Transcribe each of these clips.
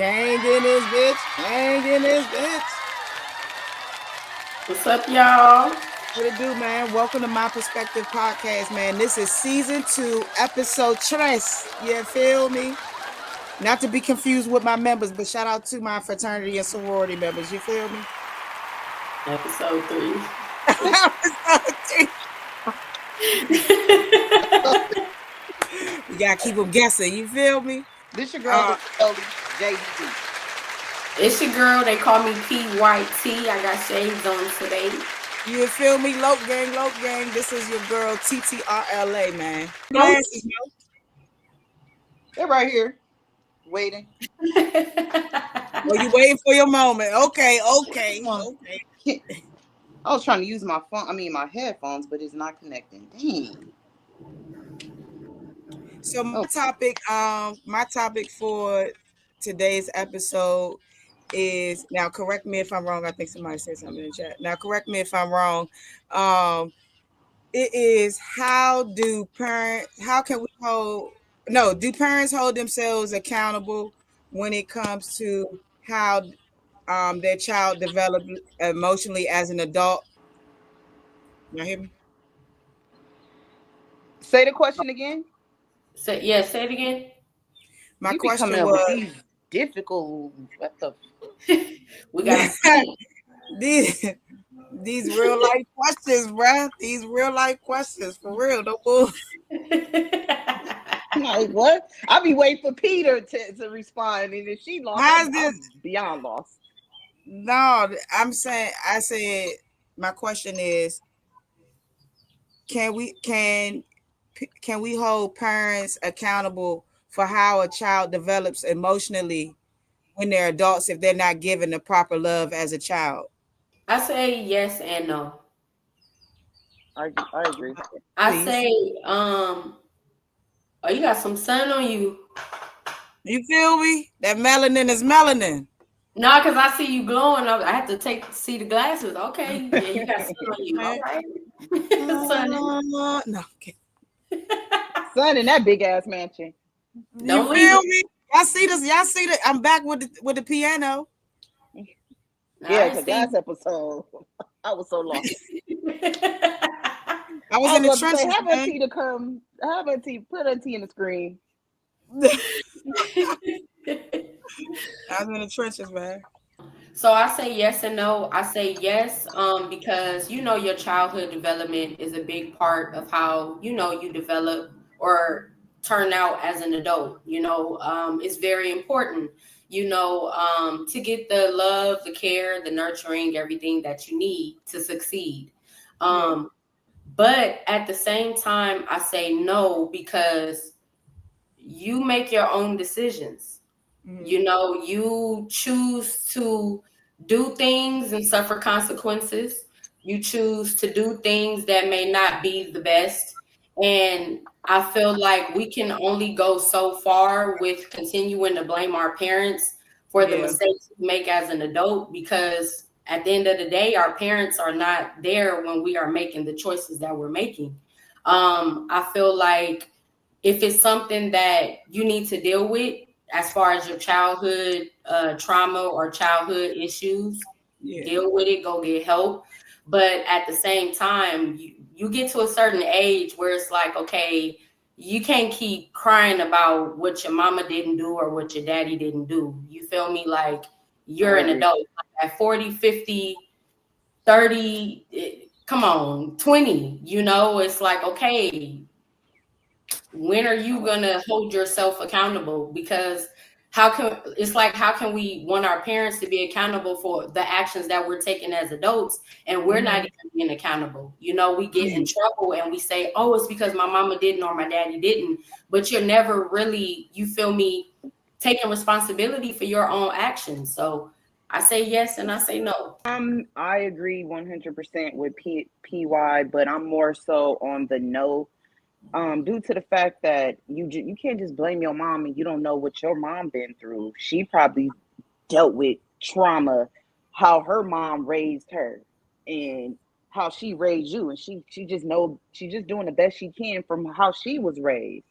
Gang in this bitch. Gang in this bitch. What's up, y'all? What it do, man? Welcome to My Perspective Podcast, man. This is season 2, episode 3. You feel me? Not to be confused with my members, but shout out to my fraternity and sorority members. You feel me? Episode 3. We gotta keep them guessing. You feel me? This your girl, JDT. It's your girl. They call me PYT. I got shades on today. You feel me? Loke gang, Loke gang. This is your girl, TTRLA, man. Glasses, no? They're right here, waiting. Well, you waiting for your moment. Okay. I was trying to use my my headphones, but it's not connecting. Dang. So my topic for today's episode is, now correct me if I'm wrong. I think somebody said something in the chat. Now correct me if I'm wrong. It is do parents hold themselves accountable when it comes to how their child developed emotionally as an adult? Y'all hear me? Say the question again. Say it again. My You be coming question up with was these difficult. What the? We got to these real life questions, bruh. These real life questions, for real. No bull. Like what? I be waiting for Peter to respond, and if she lost, How's I'm this? beyond lost. No, I said my question is, can we hold parents accountable for how a child develops emotionally when they're adults if they're not given the proper love as a child? I say yes and no. I agree. I Please. say, oh, you got some sun on you. You feel me? That melanin is melanin. No, because I see you glowing. I have to see the glasses. Okay, yeah, you got sun on you. All right. No. Okay. Sun in that big ass mansion. You feel me? Y'all see this? Y'all see that? I'm back with the piano. Yeah, because last episode I was so lost. I was in the trenches. Have Auntie to come. Have Auntie put Auntie in the screen. I was in the trenches, man. So I say yes and no. I say yes, because your childhood development is a big part of how you develop or turn out as an adult. It's very important. To get the love, the care, the nurturing, everything that you need to succeed. But at the same time, I say no because you make your own decisions. You choose to do things and suffer consequences. You choose to do things that may not be the best. And I feel like we can only go so far with continuing to blame our parents for the mistakes we make as an adult, because at the end of the day, our parents are not there when we are making the choices that we're making. I feel like if it's something that you need to deal with, as far as your childhood trauma or childhood issues, deal with it, go get help. But at the same time, you get to a certain age where it's like, okay, you can't keep crying about what your mama didn't do or what your daddy didn't do. You feel me? Like, you're an adult. At 40, 50, 30, come on, 20, it's like, okay, when are you gonna hold yourself accountable? Because how can we want our parents to be accountable for the actions that we're taking as adults, and we're not even being accountable? We get in trouble and we say, oh, it's because my mama didn't or my daddy didn't, but you're never really, you feel me, taking responsibility for your own actions. So I say yes and I say no. I agree 100% with PY, but I'm more so on the no. Due to the fact that you can't just blame your mom and you don't know what your mom been through. She probably dealt with trauma, how her mom raised her and how she raised you, and she just she's just doing the best she can from how she was raised.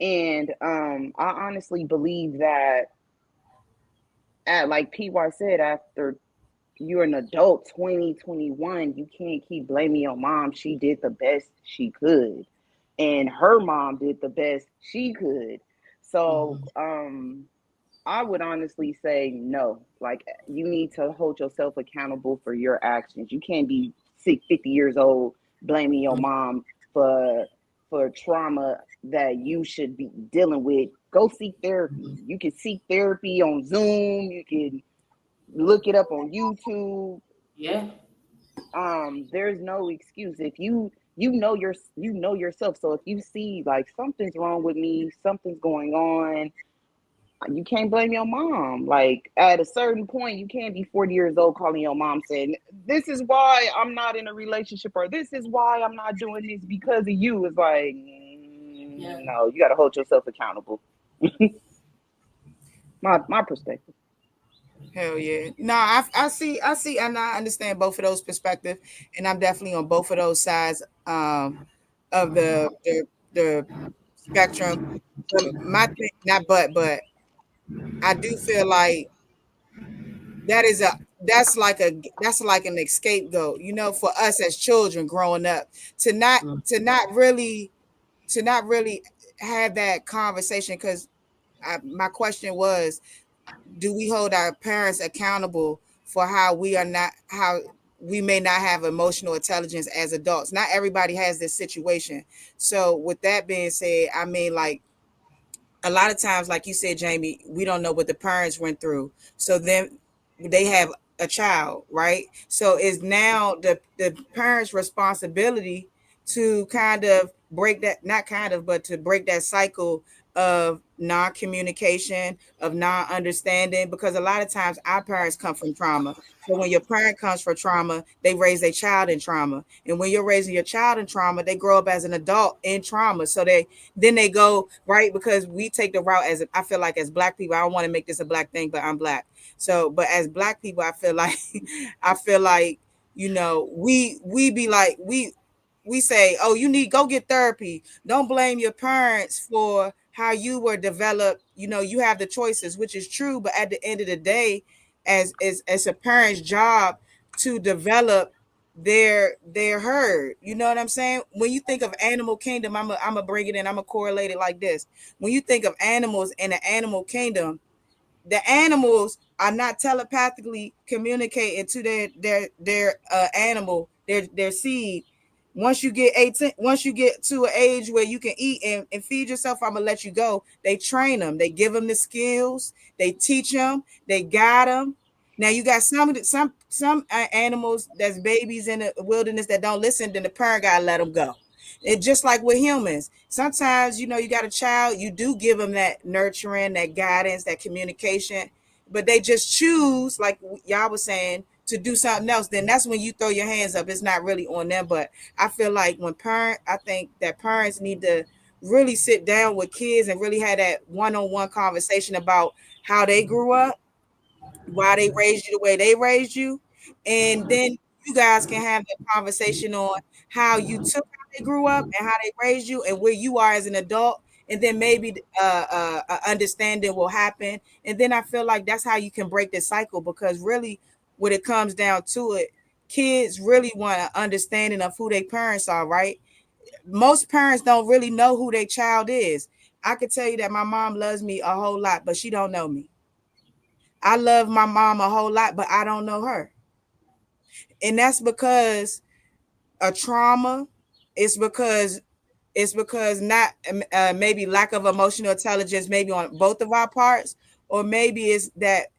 And I honestly believe that at, like PY said, after you're an adult, 20, 21, you can't keep blaming your mom. She did the best she could, and her mom did the best she could. So I would honestly say no. Like, you need to hold yourself accountable for your actions. You can't be 50 years old blaming your mom for trauma that you should be dealing with. Go seek therapy. You can seek therapy on Zoom. You can look it up on YouTube. Yeah. There's no excuse if you know yourself. So if you see like something's wrong with me, something's going on, you can't blame your mom. Like, at a certain point, you can't be 40 years old calling your mom saying, "This is why I'm not in a relationship," or "This is why I'm not doing this because of you." It's like, Yeah. no, you got to hold yourself accountable. My perspective. Hell yeah. No, I see, and I understand both of those perspectives, and I'm definitely on both of those sides of the spectrum. But my thing, not but I do feel like that is a that's like an scapegoat, you know, for us as children growing up to not to not really to not really have that conversation because my question was, do we hold our parents accountable for how we are not how we may not have emotional intelligence as adults? Not everybody has this situation. So with that being said, I mean, like, a lot of times, like you said, Jamie, we don't know what the parents went through. So then they have a child, right? So it's now the parents' responsibility to kind of break that, not kind of, but to break that cycle of non-communication, of non-understanding, because a lot of times our parents come from trauma. So when your parent comes from trauma, they raise their child in trauma. And when you're raising your child in trauma, they grow up as an adult in trauma. So they go right because we take the route as I feel like as black people. I don't want to make this a black thing, but I'm black. So, but as black people, I feel like I feel like you know we be like we say, oh, you need go get therapy. Don't blame your parents for how you were developed. You know, you have the choices, which is true. But at the end of the day, as a parent's job to develop their herd. You know what I'm saying? When you think of animal kingdom, I'm gonna bring it in. I'm gonna correlate it like this. When you think of animals in the animal kingdom, the animals are not telepathically communicating to their animal, their seed. Once you get 18, once you get to an age where you can eat and feed yourself, I'm gonna let you go. They train them, they give them the skills, they teach them, they guide them. Now you got some animals that's babies in the wilderness that don't listen, then the parent gotta let them go. It just like with humans. Sometimes, you know, you got a child, you do give them that nurturing, that guidance, that communication, but they just choose, like y'all was saying, to do something else. Then that's when you throw your hands up. It's not really on them. But I feel like I think that parents need to really sit down with kids and really have that one-on-one conversation about how they grew up, why they raised you the way they raised you, and then you guys can have that conversation on how you took how they grew up and how they raised you and where you are as an adult, and then maybe understanding will happen. And then I feel like that's how you can break the cycle, because really when it comes down to it, kids really want an understanding of who their parents are, right? Most parents don't really know who their child is. I could tell you that my mom loves me a whole lot, but she don't know me. I love my mom a whole lot, but I don't know her. And that's because a trauma. It's because not maybe lack of emotional intelligence, maybe on both of our parts, or maybe it's that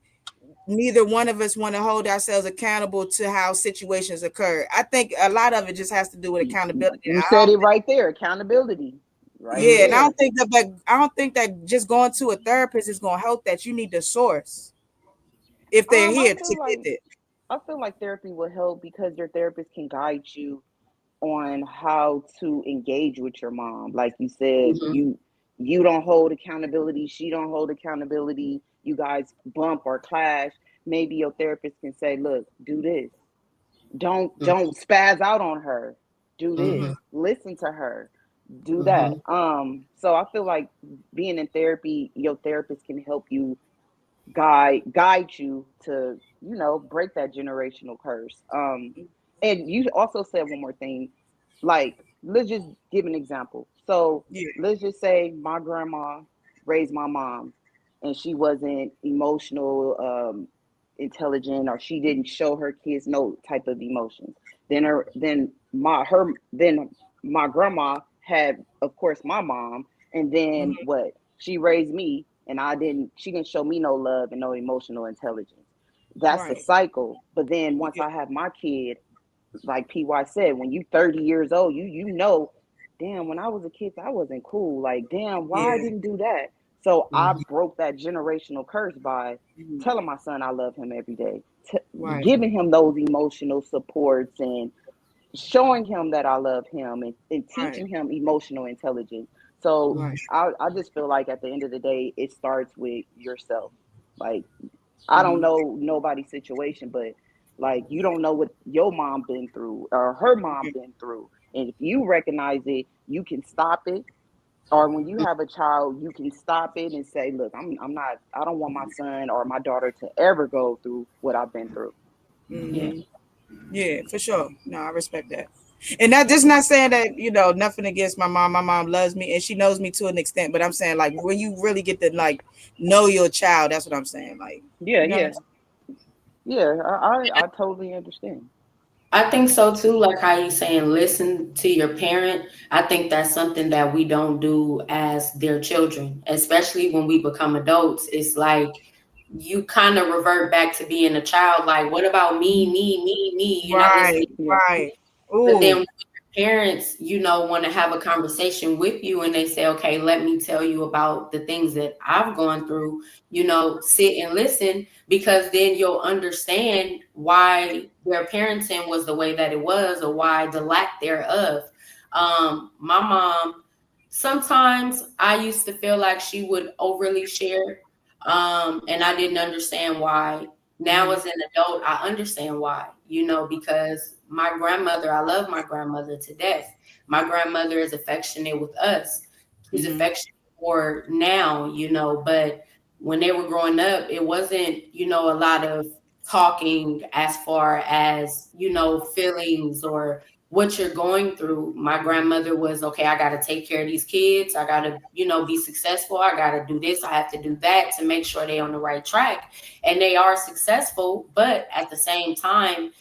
neither one of us want to hold ourselves accountable to how situations occur. I think a lot of it just has to do with accountability. You said it right there. Accountability, right Yeah, and there. I don't think that just going to a therapist is going to help. That you need the source if they're I here to feel get like it. therapy will help because your therapist can guide you on how to engage with your mom. Like you said, you don't hold accountability, she don't hold accountability. You guys bump or clash. Maybe your therapist can say, "Look, do this. Don't spaz out on her. Do this. Mm-hmm. Listen to her. Do that." Mm-hmm. So I feel like being in therapy, your therapist can help you guide you to, break that generational curse. And you also said one more thing, like, let's just give an example. So Yeah. let's just say my grandma raised my mom, and she wasn't emotional, intelligent, or she didn't show her kids no type of emotions. Then my grandma had, of course, my mom, and then Mhm. what? She raised me, and she didn't show me no love and no emotional intelligence. That's the Right. cycle. But then once Yeah. I have my kid, like PY said, when you 30 years old, you know, damn, when I was a kid, I wasn't cool. Like, damn, why I Yeah. didn't do that? So I Mhm. broke that generational curse by Mhm. telling my son I love him every day, Right. giving him those emotional supports, and showing him that I love him, and Right. teaching him emotional intelligence. So Right. I just feel like at the end of the day, it starts with yourself. Like, I don't Mhm. know nobody's situation, but like, you don't know what your mom been through or her mom Mhm. been through. And if you recognize it, you can stop it. Or when you have a child, you can stop it and say, look, I'm not, I don't want my son or my daughter to ever go through what I've been through. Yeah. Mhm. Yeah, for sure. No, I respect that. And that just not saying that, nothing against my mom. My mom loves me and she knows me to an extent, but I'm saying like when you really get to like know your child, that's what I'm saying. Like, Yeah, you know what I'm yeah, yeah. I totally understand. I think so too, like how you saying listen to your parent. I think that's something that we don't do as their children, especially when we become adults. It's like you kind of revert back to being a child. Like, what about me? saying? You're not listening. Right, Yeah, right. But then Ooh, when your parents, want to have a conversation with you and they say, okay, let me tell you about the things that I've gone through, sit and listen, because then you'll understand why their parenting was the way that it was, or why the lack thereof. My mom, sometimes I used to feel like she would overly share, and I didn't understand why. Now, hmm, as an adult, I understand why, because my grandmother, I love my grandmother to death. My grandmother is affectionate with us. She's hmm, affectionate more now, but when they were growing up, it wasn't, a lot of talking as far as, feelings or what you're going through. My grandmother was, okay, I got to take care of these kids. I got to, be successful. I got to do this. I have to do that to make sure they're on the right track. And they are successful. But at the same time,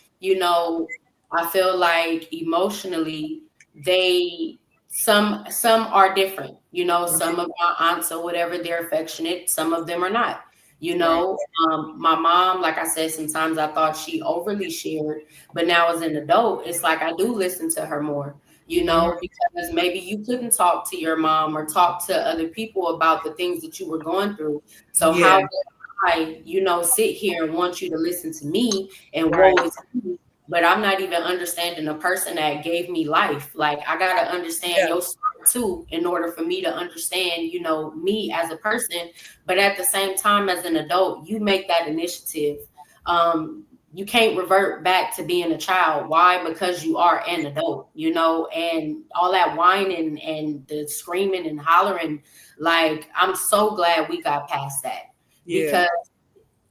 I feel like emotionally, they, some are different. Some of my aunts or whatever, they're affectionate. Some of them are not. You right. know, my mom, like I said, sometimes I thought she overly shared, but now as an adult, it's like I do listen to her more, Hmm. because maybe you couldn't talk to your mom or talk to other people about the things that you were going through. So how Yeah, did I, sit here and want you to listen to me and right. woe is me, but I'm not even understanding the person that gave me life. Like, I gotta understand Yeah, your story too in order for me to understand, me as a person. But at the same time, as an adult, you make that initiative. You can't revert back to being a child. Why? Because you are an adult, and all that whining and the screaming and hollering. Like, I'm so glad we got past that, yeah, because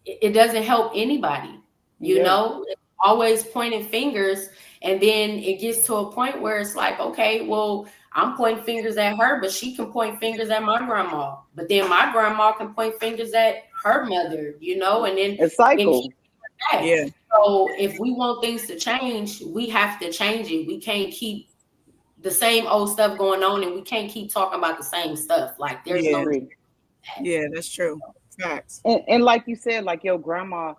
it doesn't help anybody, yeah, It's always pointing fingers. And then it gets to a point where it's like, okay, well, I'm pointing fingers at her, but she can point fingers at my grandma. But then my grandma can point fingers at her mother, and then a keep cycle. that. yeah, So if we want things to change, we have to change it. We can't keep the same old stuff going on, and we can't keep talking about the same stuff. Like, there's no yeah, Agree. yeah. That's true. Facts. And like you said, like, your grandma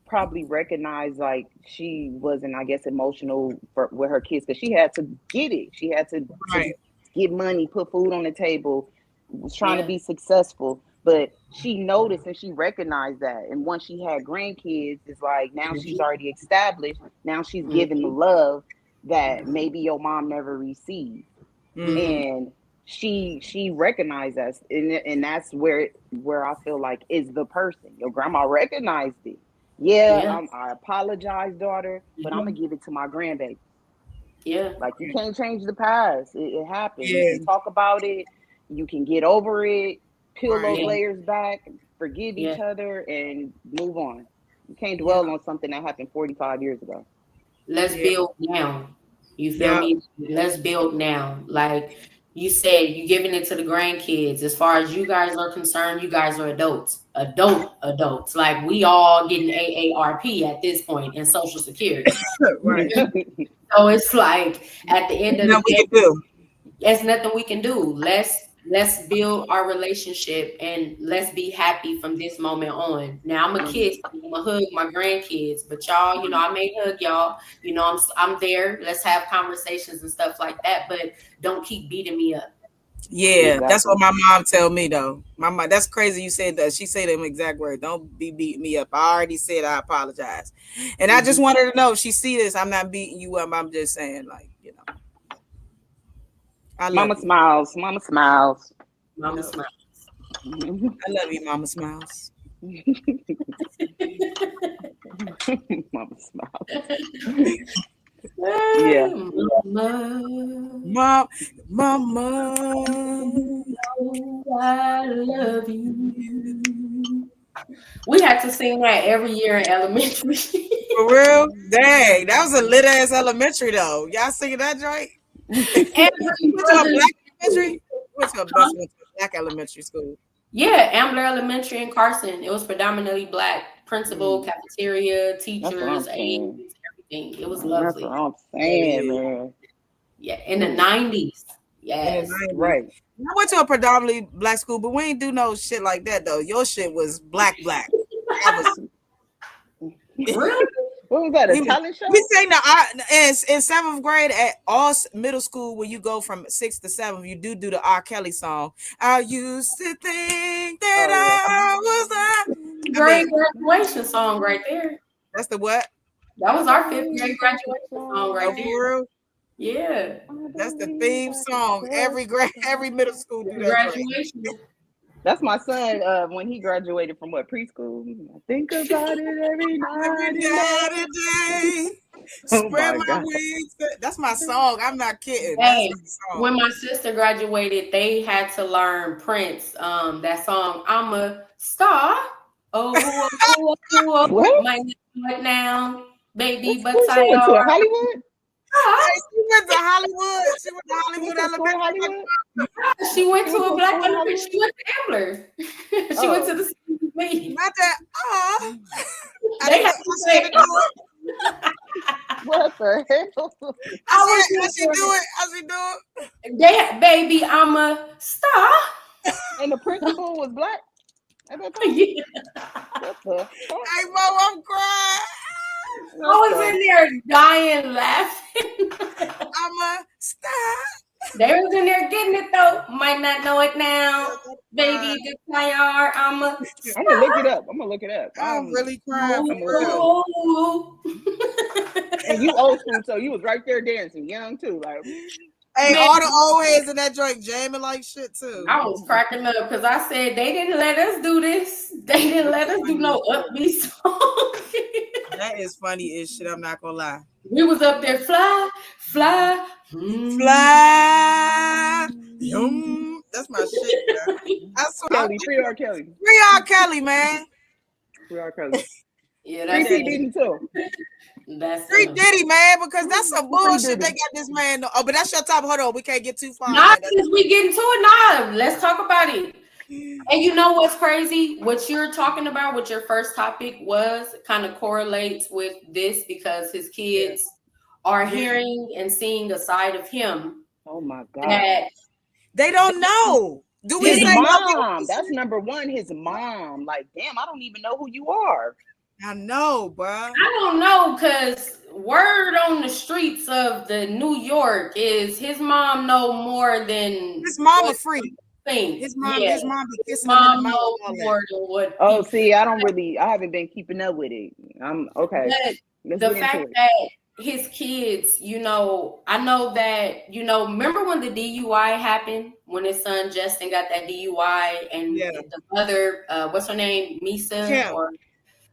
probably recognized, like, she wasn't, I guess, emotional with her kids, because she had to get it. She had to Right. get money, put food on the table, was trying to Yeah. be successful. But she noticed and she recognized that. And once she had grandkids, it's like, now she's Mhm. already established. Now she's giving the Mhm. love that maybe your mom never received. Hmm. Mhm. And she recognized us, and that's where I feel like is the person. Your grandma recognized it. Yeah, Yeah. I apologize, daughter, but I'm gonna Mhm. give it to my grandbaby. Yeah. Like, you can't change the past. It happened. You Yeah, can talk about it. You can get over it. peel Right. those Yeah, layers back, forgive yeah. each other, and move on. You can't Yeah. dwell on something that happened 45 years ago. Let's Yeah. build now. You feel Yeah. me? Let's build now. Like you said, you giving it to the grandkids. As far as you guys are concerned, you guys are adults. Adults. Like we all getting AARP at this point in Social Security. Right. So it's like at the end of the Nothing we day, can do. there's nothing we can do. Let's build our relationship and let's be happy from this moment on. Now I'm a kid, so I'm gonna hug my grandkids, but y'all, I may hug y'all. I'm there. Let's have conversations and stuff like that, but don't keep beating me up. Yeah, that's what Exactly. my mom tell me though. My mom, that's crazy. You said that. She said them exact words. Don't be beating me up. I already said I apologize, and I just Mhm. wanted to know if she see this. I'm not beating you up. I'm just saying, like, I love Mama you. smiles. Mama smiles. Mama Yep. smile. I love you, Mama Smiles. Mama smiles. Yeah. Mama, Mom, Mama. I love you. We had to sing that every year in elementary. For real? Dang, that was a lit ass elementary though. Y'all singing that joint? Every Went to a Mother's black elementary? Day. Went to a Huh? bus, went to a black elementary school. Yeah, Ambler Elementary in Carson. It was predominantly black. Principal, Mm, cafeteria, That's what I'm teachers, aides, saying. everything. It was That's what lovely. I'm yeah, saying, yeah. man. Yeah, in the Ooh, 90s. In the Yes. 90s. right. I went to a predominantly black school, but we ain't do no shit like that though. Your shit was black black. That was Really? What was that? A we talent we show? sang the in seventh grade at all middle school. When you go from sixth to seventh, you do the R. Kelly song. I used to think that Oh yeah. I was I Great mean, graduation song right there. that's the what? That was I our fifth grade believe I could graduation song right Oh, fly. there. for real? Yeah. I That's the believe theme I could song. touch Every the grade, every middle sky. school do The that joint. graduation. That's my son. When he graduated from what preschool, I think about it every Every night and night day. and day, Oh spread my my god. wings. That's my song. I'm not kidding. That's Hey, my when song. my sister graduated, they had to learn Prince, that song, I'm a star. Oh, oh, oh, oh, What? might not know it now, baby, What but school she I went to? are. Hollywood? Hey, she went to Hollywood. She went to She went Hollywood to a school in Elementary. Hollywood? She went She to went to a a black school in elementary. Hollywood? She went to Ambler. She went to Oh. the same as me. Not that. Oh, I They didn't had know. to I she had say, to do it. What the hell? I I she was I she do there. it. I she do it. Baby, I'm a star. And the principal was black at that time? Yeah. What the fuck? Hey, Mo, I'm crying. I What was the in there dying laughing. I'm a star. They was in there getting it though. Might not know it now. I'm crying. Baby, this my yard. I'm a I'm gonna look it up. I'm gonna look it up. I'm really crying for I'm gonna look it up. real. ooh. And you old school, so you was right there dancing, young too. Like Hey, Man, all the old heads in that joint jamming like shit too. I was cracking up because I said they didn't let us do this. They didn't let us do Funny as no shit. upbeat song. That is funny as shit. I'm not gonna lie. We was up there fly, fly. Mm. Fly, that's my shit, bro. I swear, Kelly, free R. Kelly, free R. Kelly, man. free R. Kelly, Yeah, free that's Yeah. P it. Diddy too. That's Free Diddy, man, because that's some Free bullshit. They Diddy. got this man. Oh, but that's your top. Hold on, we can't get too far on Not that. since we get into it. Nah, let's talk about it. And you know what's crazy? What you're talking about, what your first topic was, kind of correlates with this because his Yeah, kids are yeah. hearing and seeing a side of him Oh my god. that They don't know. Do we His didn't say no? mom. That's number one. His mom. Like, damn, I don't even know who you are. I know, bro. I don't know because word on the streets of the New York is his mom know more than His mama what free. you think. Yeah, His mom be his kissing him in the mom mouth knows and all that. more than what Oh, people. see, I haven't been keeping up with it. I'm okay. But Let's the get into fact it. that his kids, I know that, remember when the DUI happened, when his son Justin got that DUI and Yeah, the mother, what's her name, Misa, Kim. or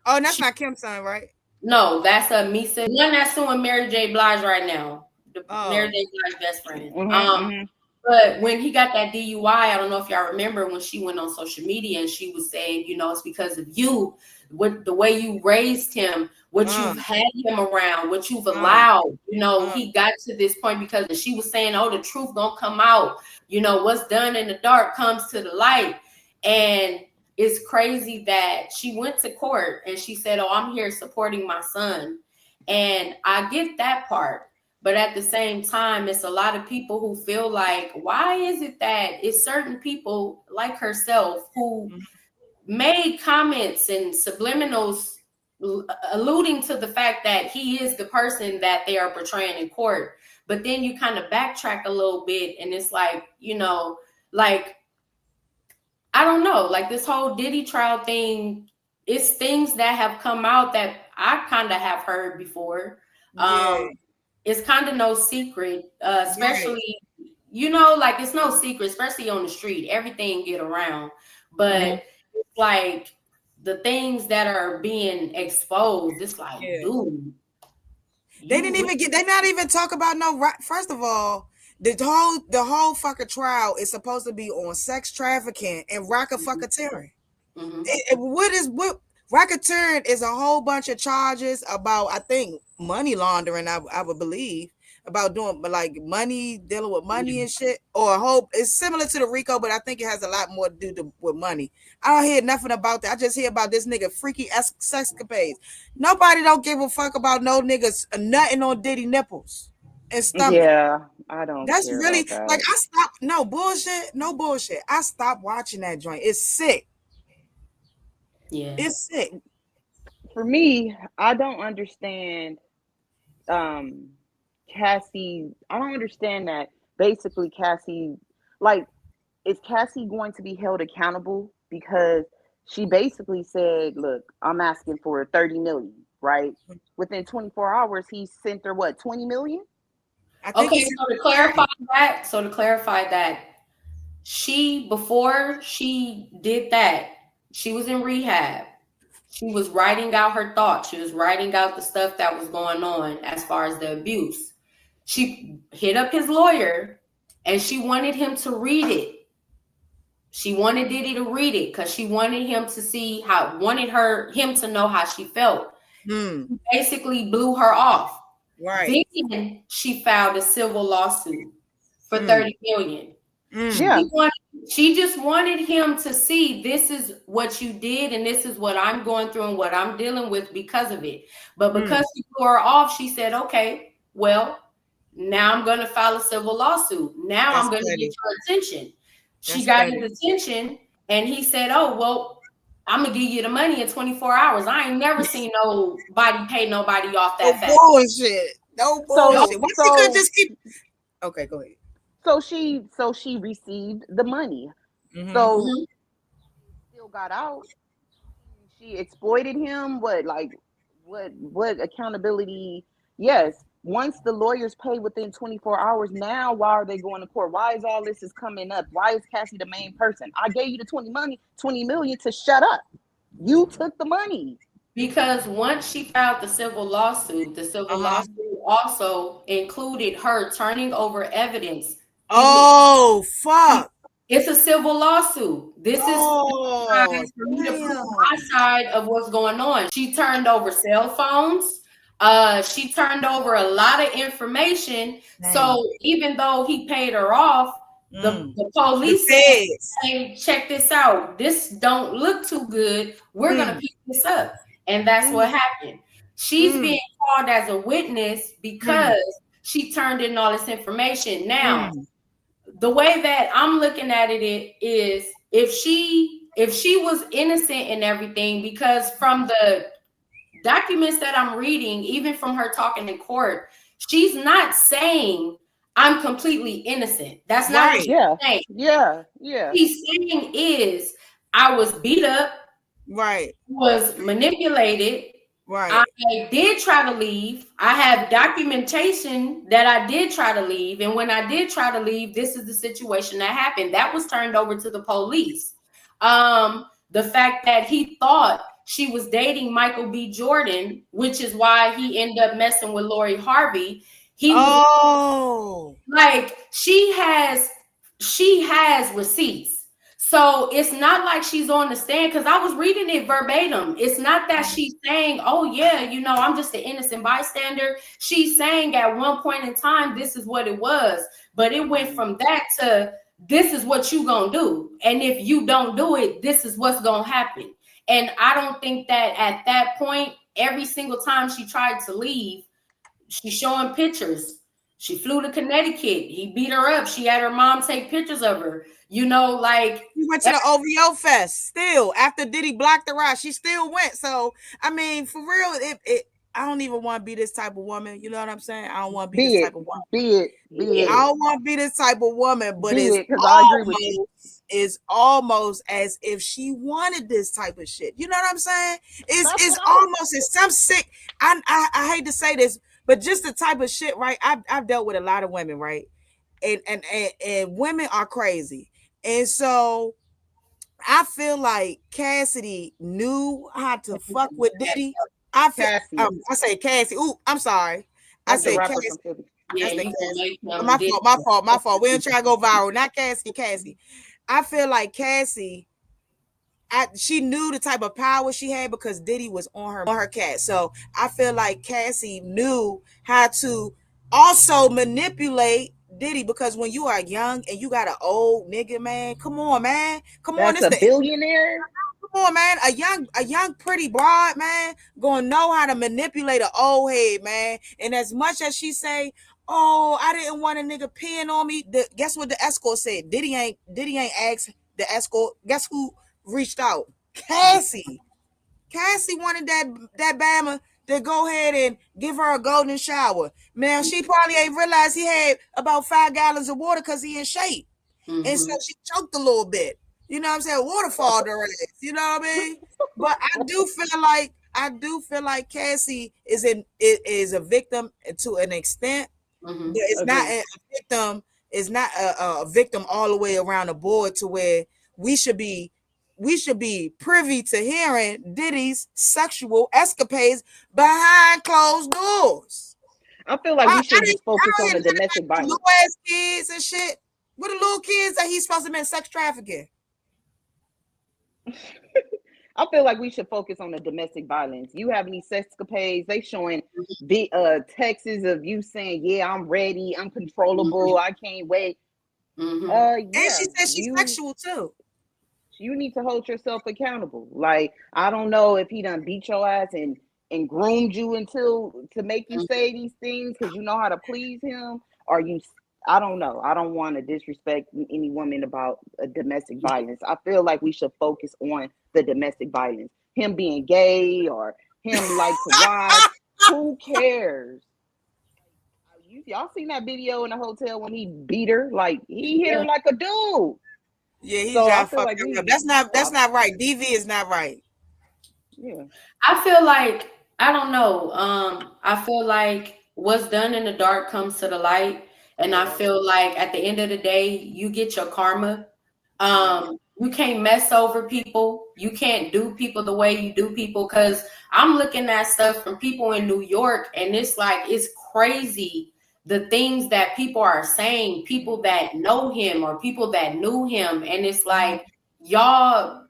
Oh, and that's she, not Kim's son, right? no, that's a Misa, one that's suing Mary J. Blige right now, the Mary Oh, J. Blige best friend. Mm-hmm, mm-hmm. But when he got that DUI, I don't know if y'all remember when she went on social media and she was saying, you know, it's because of you, what the way you raised him, what Uh, you've had him around, what you've uh, allowed. You know, uh. he got to this point because she was saying, oh, the truth gonna come out. You know, what's done in the dark comes to the light. And it's crazy that she went to court and she said, oh, I'm here supporting my son. And I get that part. But at the same time, it's a lot of people who feel like, why is it that it's certain people like herself who Mhm. made comments and subliminals alluding to the fact that he is the person that they are portraying in court. But then you kind of backtrack a little bit and it's like, you know, like, I don't know, like this whole Diddy trial thing, it's things that have come out that I kind of have heard before. Yeah, It's kind of no secret, right. especially, you know, like it's no secret, especially on the street. Everything get around, Mhm. but it's like the things that are being exposed. It's like, Yeah. dude, They you didn't even get. They not even talk about no right. First of all, the whole fucking trial is supposed to be on sex trafficking and racketeering. mm-hmm. What racketeering is a whole bunch of charges about, I think, money laundering. I would believe about doing, but like money, dealing with money Yeah. and shit, or a whole. It's similar to the RICO, but I think it has a lot more to do with money. I don't hear nothing about that. I just hear about this nigga freaky sexcapades. Nobody don't give a fuck about no niggas nutting on Diddy nipples and stomach. Yeah, I don't That's care really about like, that. I stopped. No bullshit. No bullshit. I stopped watching that joint. It's sick. Yeah. It's sick. For me, I don't understand um Cassie. I don't understand that basically Cassie, like, is Cassie going to be held accountable because she basically said, "Look, I'm asking for 30 million, right?" Within 24 hours he sent her what, 20 million? I think Okay, he's so to clarify that, she before she did that, she was in rehab. She was writing out her thoughts. She was writing out the stuff that was going on as far as the abuse. She hit up his lawyer and she wanted him to read it. She wanted Diddy to read it because she wanted him to see how, wanted him to know how she felt. mm, Basically blew her off. right. Then she filed a civil lawsuit for Mm, 30 million. mm, Yeah. She wanted, she just wanted him to see, this is what you did and this is what I'm going through and what I'm dealing with because of it. But mm. because she blew her off, she said, okay, well, now I'm going to file a civil lawsuit. Now That's I'm going to get petty. your attention. She That's got petty. his attention and he said, oh, well, I'm going to give you the money in 24 hours. I ain't never seen nobody pay nobody off No that fast. bullshit. No So bullshit. Why she could so just keep? Okay, go ahead. so she received the money. Mm-hmm. So Mhm. still got out. She exploited him. What, like, what accountability? Yes. Once the lawyers pay within 24 hours, now why are they going to court? Why is all this is coming up? Why is Cassie the main person? I gave you the 20 million to shut up. You took the money. Because once she filed the civil Uh-huh. lawsuit also included her turning over evidence. Oh fuck. It's a civil lawsuit. This is Oh for me to prove damn. my side of what's going on. She turned over cell phones. She turned over a lot of information. Damn. So even though he paid her off, Mm. the The police said, feds. hey, check this out. This don't look too good. We're gonna Mm. pick this up. And that's what Mm. happened. She's Mm. being called as a witness Mm. because she turned in all this information. Now, Mm. the way that I'm looking at it is if she was innocent in everything, because from the documents that I'm reading, even from her talking in court, she's not saying I'm completely innocent. That's not what Right. she's Yeah. saying. Yeah. Yeah. She's saying is I was beat up, Right. was manipulated. I Right. did try to leave. I have documentation that I did try to leave. And when I did try to leave, this is the situation that happened. That was turned over to the police. The fact that he thought she was dating Michael B. Jordan, which is why he ended up messing with Lori Harvey. He was Oh. like, she has she has receipts. So it's not like she's on the stand, because I was reading it verbatim. It's not that she's saying, oh, yeah, I'm just an innocent bystander. She's saying at one point in time, this is what it was. But it went from that to this is what you gonna do. And if you don't do it, this is what's gonna happen. And I don't think that at that point, every single time she tried to leave, she's showing pictures. She flew to Connecticut. He beat her up. She had her mom take pictures of her. Like she went to the OVO fest still after Diddy blocked her out. She still went. So I mean, for real, I don't even want to be this type of woman. You know what I'm saying? I don't want to be this type of woman. Be I it, don't want to be this type of woman, but because I agree with you. it's almost as if she wanted this type of shit. You know what I'm saying? It's almost as some sick. I hate to say this, but just the type of shit, right? I've dealt with a lot of women, right? And women are crazy. And so I feel like Cassidy knew how to fuck with Diddy. I say Cassie. Ooh, I'm sorry. I That's the said rapper Cassie. from Philly. yeah, I said you can Cassie. make him My fault. We don't try to go viral. Not Cassie. I feel like Cassie, she knew the type of power she had because Diddy was on her cat. So I feel like Cassie knew how to also manipulate Diddy, because when you are young and you got an old nigga, man, come on, man. Come on, That's it's a the billionaire. come on, man. A young pretty broad, man, gonna know how to manipulate an old head, man. And as much as she say, oh, I didn't want a nigga peeing on me, guess what the escort said? Diddy ain't asked the escort. Guess who reached out? Cassie. Cassie wanted that Bama to go ahead and give her a golden shower. Man, she probably ain't realized he had about 5 gallons of water because he in shape. And so she choked a little bit. You know what I'm saying? Waterfall to her ass. You know what I mean? But I do feel like Cassie is a victim to an extent. It's not Agree. a victim. It's not a victim all the way around the board to where we should be privy to hearing Diddy's sexual escapades behind closed doors. I feel like we should just focus I on the didn't hear domestic about violence. little ass kids and shit. What the little kids that he's supposed to be sex trafficking? I feel like we should focus on the domestic violence. You have any sexcapades? They showing the texts of you saying, "Yeah, I'm ready, uncontrollable, I can't wait." And she Yeah, said she's sexual too. you need to hold yourself accountable. Like, I don't know if he done beat your ass and groomed you until to make you say these things because you know how to please him, or you. I don't know. I don't want to disrespect any woman about domestic violence. I feel like we should focus on the domestic violence. Him being gay or him like to watch. Who cares? Y'all seen that video in the hotel when he beat her? Like, he hit her like a dude. Yeah, he's So I trying to feel fuck like her up. we, That's not right. DV is not right. yeah, I feel like, I don't know. I feel like what's done in the dark comes to the light. And I feel like at the end of the day, you get your karma. You can't mess over people. You can't do people the way you do people. Cause I'm looking at stuff from people in New York, and it's like, it's crazy the things that people are saying, people that know him or people that knew him. And it's like, y'all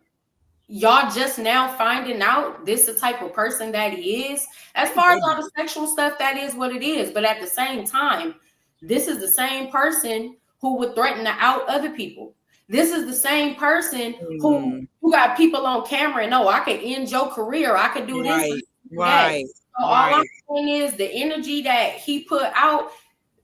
just now finding out this the type of person that he is. As far as all the sexual stuff, that is what it is. But at the same time, this is the same person who would threaten to out other people. This is the same person who got people on camera and, oh, I could end your career. I could do this and that. So all I'm saying is the energy that he put out,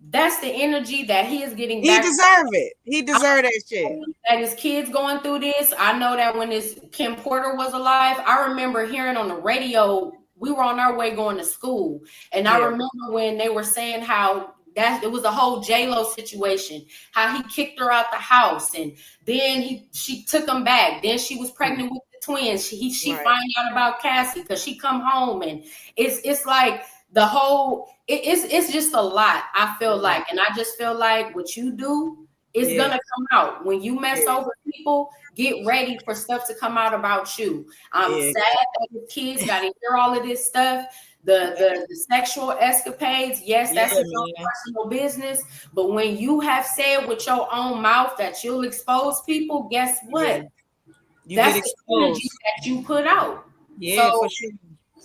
that's the energy that he is getting He back. deserve it. He deserve that shit. That his kids going through this. I know that when his Kim Porter was alive, I remember hearing on the radio, we were on our way going to school. And I remember when they were saying how that it was a whole J-Lo situation, how he kicked her out the house, and then she took him back. Then she was pregnant with the twins. She find out about Cassie because she come home, and it's like the whole it's just a lot, I feel like. And I just feel like what you do It's Yeah, gonna come out. When you mess yeah, over people, get ready for stuff to come out about you. I'm yeah, sad that the kids gotta hear all of this stuff. The sexual escapades, yes, yeah, that's his own man. personal business. But when you have said with your own mouth that you'll expose people, guess Yeah, what? you get That's the energy exposed. that you put out. Yeah, for So sure.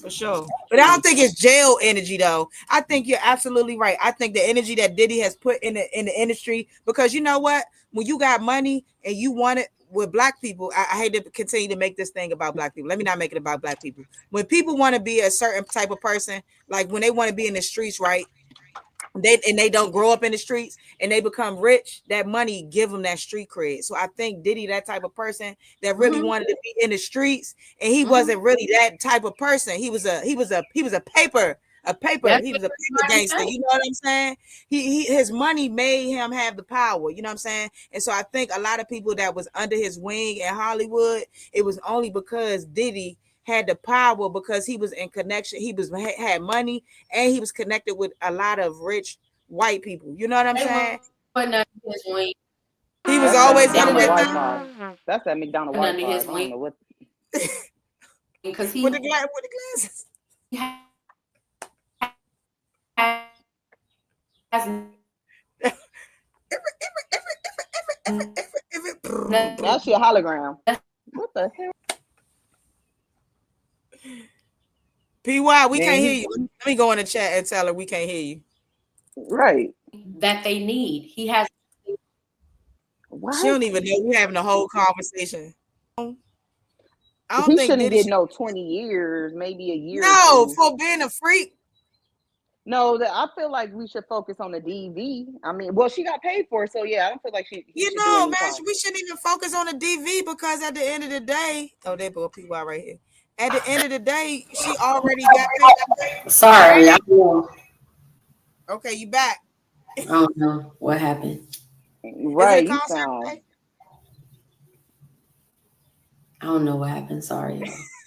For sure. But I don't think it's jail energy though. I think you're absolutely right. I think the energy that Diddy has put in the industry, because you know what? When you got money and you want it with black people, I hate to continue to make this thing about black people. Let me not make it about black people. When people want to be a certain type of person, like when they want to be in the streets, right? They don't grow up in the streets and they become rich, that money give them that street cred. So I think Diddy that type of person that really mhm, wanted to be in the streets, and he mhm. wasn't really that type of person. He was a paper That's he what was a paper everybody gangster, say. you know what I'm saying? His money made him have the power, you know what I'm saying? And so I think a lot of people that was under his wing in Hollywood, it was only because Diddy had the power, because he was in connection, had money, and he was connected with a lot of rich white people. You know what I'm They saying? wasn't under his wing. He was That's that always They under McDonald that wasn't Wi-Fi. That's that McDonald under Wi-Fi. I his don't wing know what. because with he with the glasses. has That's your hologram. What the hell? PY, we Man, can't hear he you. Let me go in the chat and tell her we can't hear you. right. that they need. He has She What? don't even know we're having a whole conversation. I don't He think shouldn't Diddy get should. no 20 years, maybe a year or No, two. for being a freak. No, that I feel like we should focus on the DV. I mean, well, she got paid for it, so yeah, I don't feel like he You should do know, any man, time. we shouldn't even focus on the DV, because at the end of the day, oh, there go PY right here. At the end of the day, she already got paid. sorry, Right? Okay, you back. I don't know what happened. Is it a Right, you concert sound today? I don't know what happened. Sorry,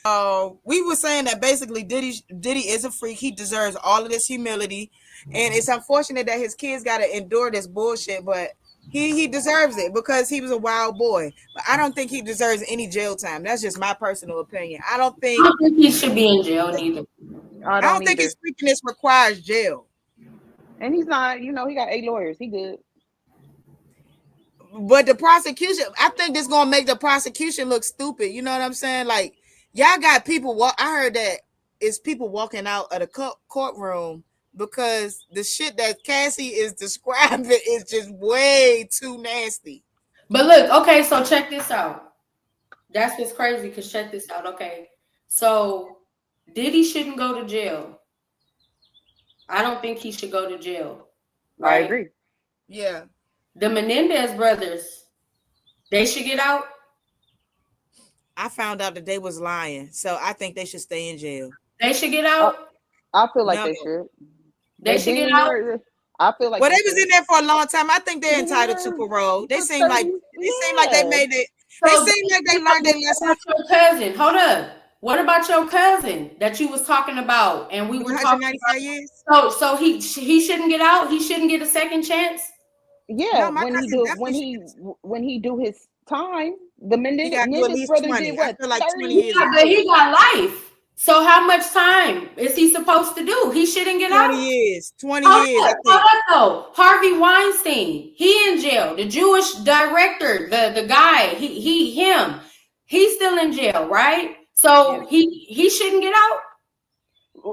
y'all. We were saying that basically Diddy is a freak. He deserves all of this humility, and it's unfortunate that his kids got to endure this bullshit. But he deserves it because he was a wild boy. But I don't think he deserves any jail time. That's just my personal opinion. I don't I think don't think he should be in jail neither. I I don't don't think his either. freakiness requires jail. And he's not, he got 8 lawyers. He good. But the prosecution, I think this gonna make the prosecution look stupid. You know what I'm saying? Like, y'all got people walk. I heard that it's people walking out of the courtroom because the shit that Cassie is describing is just way too nasty. But look, okay, so check this out. That's what's crazy because check this out. Okay. So Diddy shouldn't go to jail. I don't think he should go to jail. I Right? agree. Yeah, The Menendez brothers, they should get out. I found out that they was lying, so I think they should stay in jail. They should get I, out. I feel like No, they should. They They've should been get in out. there. I feel like well, they they was should. in there for a long time. I think they're They've been in entitled to there parole. They for seem like 30. they Yeah. made it. They So seem like they learned their what lesson. about your cousin? Hold up. What about your cousin that you was talking about and we were talking 195 years. about? So he shouldn't get out. He shouldn't get a second chance. Yeah, No, my cousin definitely should. when he do his time, the He got to do at Menendez least brothers did 20. I what, feel like 30 20 years. Yeah, but he years. got life. So how much time is he supposed to do? He shouldn't get 20 out. years. 20 Hold years, I up, think. hold up though. Harvey Weinstein, he in jail. The Jewish director, the guy, him, he's still in jail, right? Yeah. So he shouldn't get out.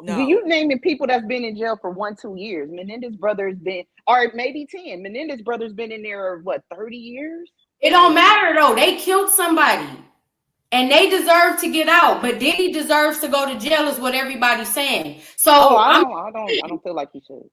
Do No. you naming people that's been in jail for 1, 2 years? Menendez brothers been, or maybe 10. Menendez brothers been in there what, 30 years? It don't Yeah. matter though. They killed somebody. And they deserve to get out, but Diddy deserves to go to jail, is what everybody's saying. Oh, So I'm I don't feel like he should.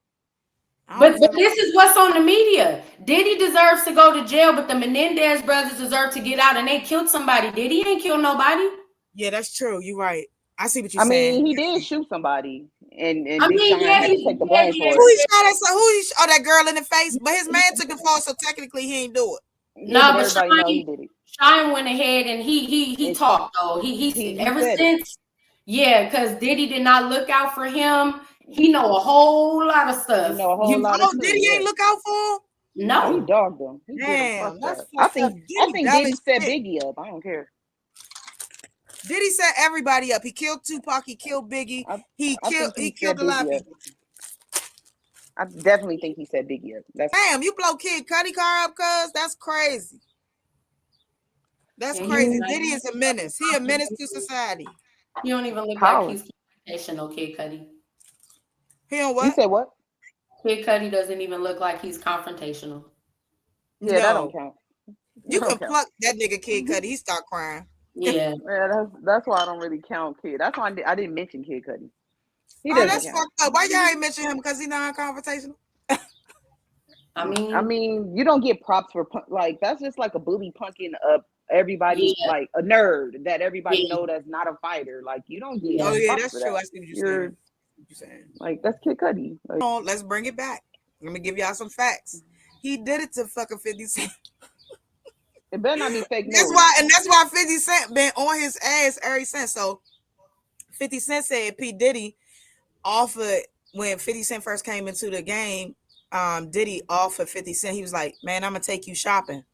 I don't but feel like this is what's on the media. Diddy deserves to go to jail, but the Menendez brothers deserve to get out, and they killed somebody. Diddy ain't killed nobody. yeah, that's true. You're right. I see what you're I saying. mean, he did shoot somebody, and I Big mean, Sean yeah, had to take the yeah, blame yeah. for Who it. he shot at? That girl in the face? But his man took the fall, so technically he ain't do it. Yeah, No, but but everybody know he did it. Shine went ahead and he And talked though. He he ever said it. since, yeah, because Diddy did not look out for him. He know a whole lot of He stuff. know a whole lot of Oh, shit. Diddy Yeah, ain't look out for him? No, he No. dogged him. He did him Damn, fucked that's up. I fucked up. think I Diddy think dumb Diddy as set shit. Biggie up. I don't care. Diddy set everybody up. He killed Tupac. He killed Biggie. I He I killed. think He he killed set a lot of Biggie up. people. I definitely think he set Biggie up. That's Damn, you blow Kid Cudi car up, cuz that's crazy. That's Yeah, he was crazy. mm, nice. Diddy is a menace. He a menace to society. He don't even look like power. he's confrontational, Kid Cudi. He on You what? said what? Kid Cudi doesn't even look like he's confrontational. Yeah, that don't No, count. you That can don't count. pluck that nigga Kid Cudi. He start crying. Yeah. Yeah, that's why I don't really count Kid. That's why I didn't mention Kid Cudi. He Oh, doesn't that's count. fucked up. Why y'all ain't mention him? Because he non-confrontational? I I mean, mean, you don't get props for like that's just like a bully punking up everybody, yeah, like a nerd that everybody yeah, know that's not a fighter. Like you don't get Oh yeah. yeah, props that's for true. that. I see what you're saying. You're What you saying? like that's Kid Cudi. Like On, let's bring it back. Let me give y'all some facts. He did it to fucking 50 Cent. it better not be fake That's news. why, and that's why 50 Cent been on his ass ever since. So 50 Cent said P. Diddy offered when 50 Cent first came into the game, Diddy offered 50 Cent. He was like, man, I'm gonna take you shopping.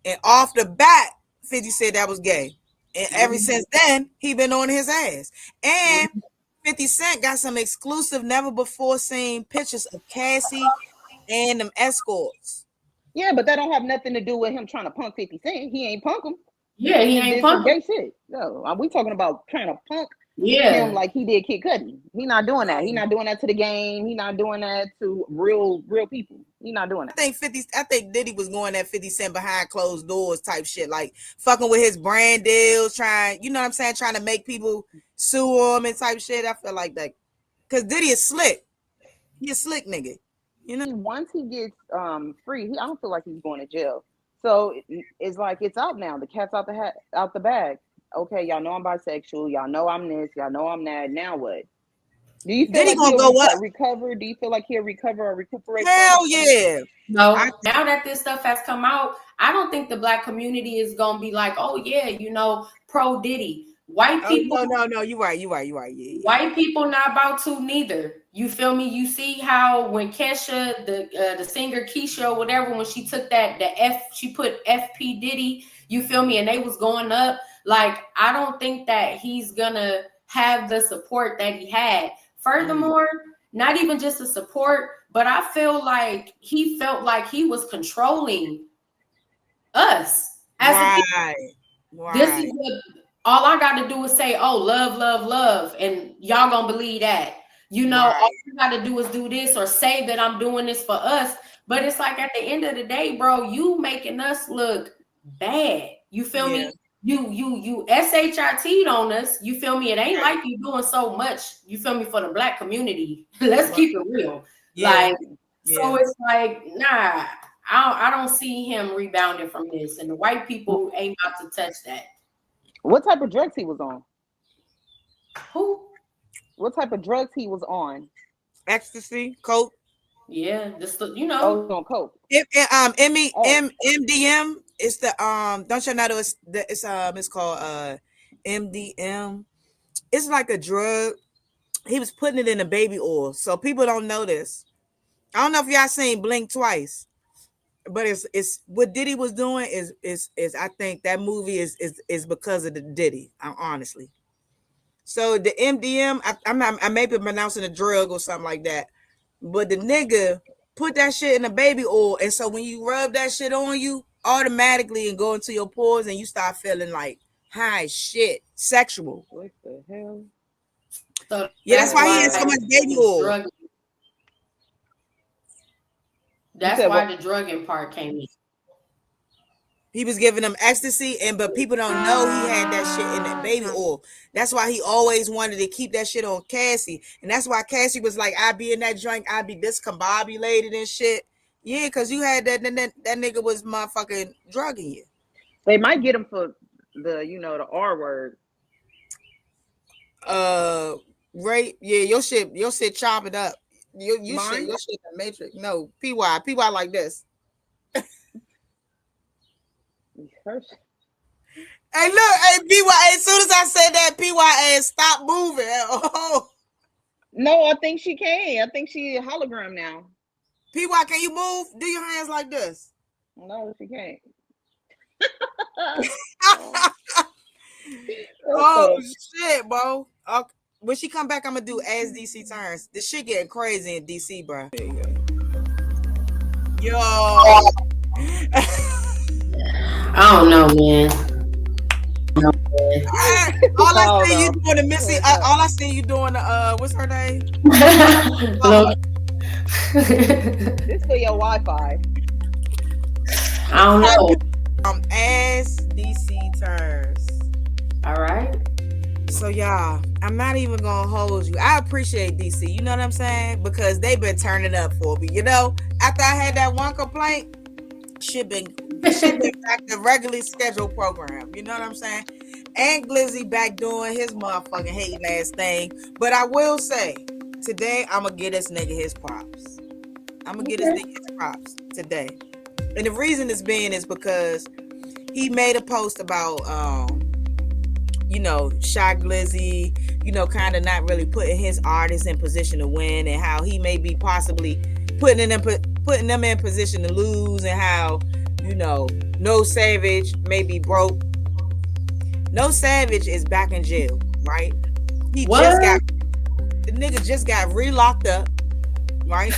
And off the bat, 50 said that was gay. And ever Mhm, since then, he been on his ass. And mhm. 50 Cent got some exclusive, never before seen pictures of Cassie and them escorts. Yeah, but that don't have nothing to do with him trying to punk 50 Cent. He ain't punk him. Yeah, He he just ain't did some punking. gay shit. No, we talking about trying to punk him Yeah, like he did Kid Cudi. He not doing that. He Um, not doing that to the game. He not doing that to real people. He not doing that. I think Diddy was going at 50 Cent behind closed doors type shit, like fucking with his brand deals, trying, you know what I'm saying, trying to make people sue him and type shit. I feel like that. Cause Diddy is slick. He a slick nigga. You know? Once he gets free, I don't feel like he's going to jail. So it's like it's out now. The cat's out the hat, out the bag. Okay, y'all know I'm bisexual. Y'all know I'm this. Y'all know I'm that. Now what? Do you feel Diddy like gonna he'll go up. recover? Do you feel like he'll recover or recuperate from Hell yeah. I no, now that this stuff has come out, I don't think the black community is gonna be like, oh yeah, pro Diddy. White Oh people, no. You right. Yeah. white people not about to neither. You feel me? You see how when Kesha, the singer Keisha or whatever, when she took she put FP Diddy. You feel me? And they was going up. Like I don't think that he's gonna have the support that he had. Furthermore, not even just the support, but I feel like he felt like he was controlling us as a people. Right. This is Right. what all I got to do is say, oh, love, love, love. And y'all going to believe that. All Right. you got to do is do this or say that I'm doing this for us. But it's like at the end of the day, bro, you making us look bad. You feel Yeah. me? You SHIT'd on us. You feel me? It ain't like you doing so much. You feel me? For the black community. Let's Right. keep it real. Yeah. Like, Yeah. so it's like, nah, I don't see him rebounding from this. And the white people ain't about to touch that. What type of drugs he was on? Who? What type of drugs he was on? Ecstasy, coke. Yeah, this Oh, he's on coke. MDM. It's the don't you know it's called MDM. It's like a drug. He was putting it in a baby oil. So people don't know this. I don't know if y'all seen Blink Twice, but it's what Diddy was doing is I think that movie is because of the Diddy, honestly. So the MDM, I may be pronouncing a drug or something like that, but the nigga put that shit in a baby oil, and so when you rub that shit on you, automatically and go into your pores, and you start feeling like high shit, sexual. What the hell? so Yeah, that's that's why he why had so much baby the oil. drug You that's said why what? the drugging part came in. He was giving them ecstasy, but people don't know he had that shit in that baby oil. That's why he always wanted to keep that shit on Cassie, and that's why Cassie was like, "I be in that joint, I be discombobulated and shit." Yeah, because you had that nigga was motherfucking drugging you. They might get him for the R word. Uh, right? Yeah, your shit chop it up. Mine? Your shit the matrix. No, PY like this. First. Hey, look, hey PY. As soon as I said that, PY ass stop moving. Oh, No, I think she can. I think she a hologram now. PY, can you move? Do your hands like this. No, she can't. Oh shit, bro. Okay. When she come back, I'm gonna do as DC turns. This shit getting crazy in DC, bro. Yo. I don't know, man. All I Oh, see you no. doing the Missy. All I see you doing the what's her name? Look. This for your Wi-Fi. I don't know. As DC turns. All right. So y'all, I'm not even gonna hold you. I appreciate DC. You know what I'm saying? Because they've been turning up for me. You know, after I had that one complaint, shit been back to regularly scheduled program. You know what I'm saying? And Glizzy back doing his motherfucking hating ass thing. But I will say, today I'm gonna get this nigga his props. I'm gonna get this nigga his props today. And the reason it's being is because he made a post about Shy Glizzy, kind of not really putting his artists in position to win, and how he may be possibly putting them in position to lose, and how No Savage may be broke. No Savage is back in jail, right? The nigga just got re-locked up, right?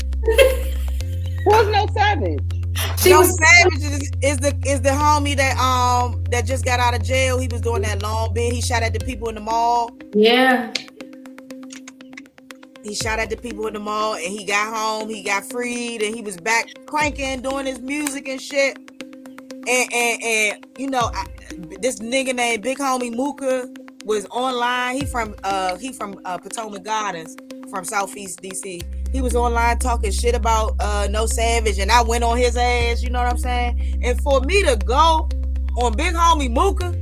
Who's No Savage? Savage is the homie that just got out of jail. He was doing that long bid. He shot at the people in the mall. Yeah. He shot at the people in the mall, and he got home. He got freed, and he was back cranking, doing his music and shit. And this nigga named Big Homie Mooka was online. He from Potomac Gardens, from Southeast DC. He was online talking shit about No Savage, and I went on his ass. You know what I'm saying? And for me to go on Big Homie Mooka,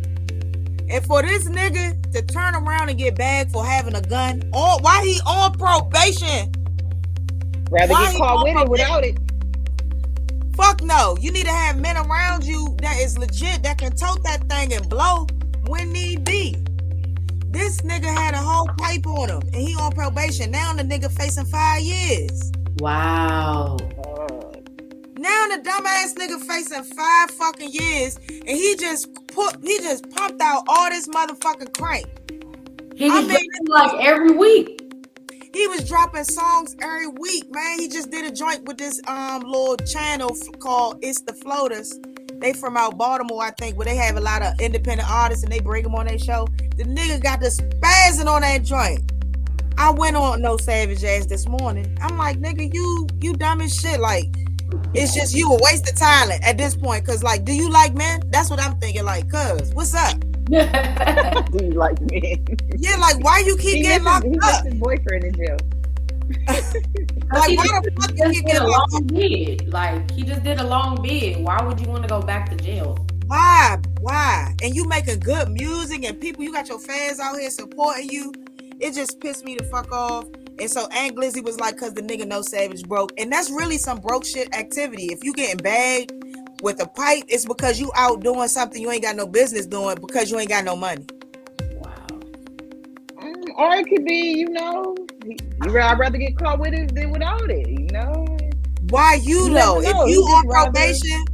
and for this nigga to turn around and get bagged for having a gun, why he on probation? Rather get caught with it without it. Fuck no. You need to have men around you that is legit, that can tote that thing and blow when need be. This nigga had a whole pipe on him, and he on probation. Now the nigga facing 5 years. Wow. Now the dumbass nigga facing 5 fucking years, and he just pumped out all this motherfucking crank. He was like every week. He was dropping songs every week, man. He just did a joint with this little channel called It's the Floaters. They from out Baltimore, I think, where they have a lot of independent artists and they bring them on their show. The nigga got the spazzing on that joint. I went on No Savage ass this morning. I'm like, nigga, you dumb as shit. Like, it's just you a waste of talent at this point. Cause like, do you like men? That's what I'm thinking. Like, cuz, what's up? Do you like men? Yeah, like, why you keep getting locked up? He left his boyfriend in jail. Like, why the fuck you keep getting locked up? Like, he just did a long bid. Why would you want to go back to jail? Why? And you making good music, and people, you got your fans out here supporting you. It just pissed me the fuck off. And so Aunt Glizzy was like, cause the nigga No Savage broke. And that's really some broke shit activity. If you getting bagged with a pipe, it's because you out doing something you ain't got no business doing because you ain't got no money. Wow. Or it could be, I'd rather get caught with it than without it, Why If you on probation,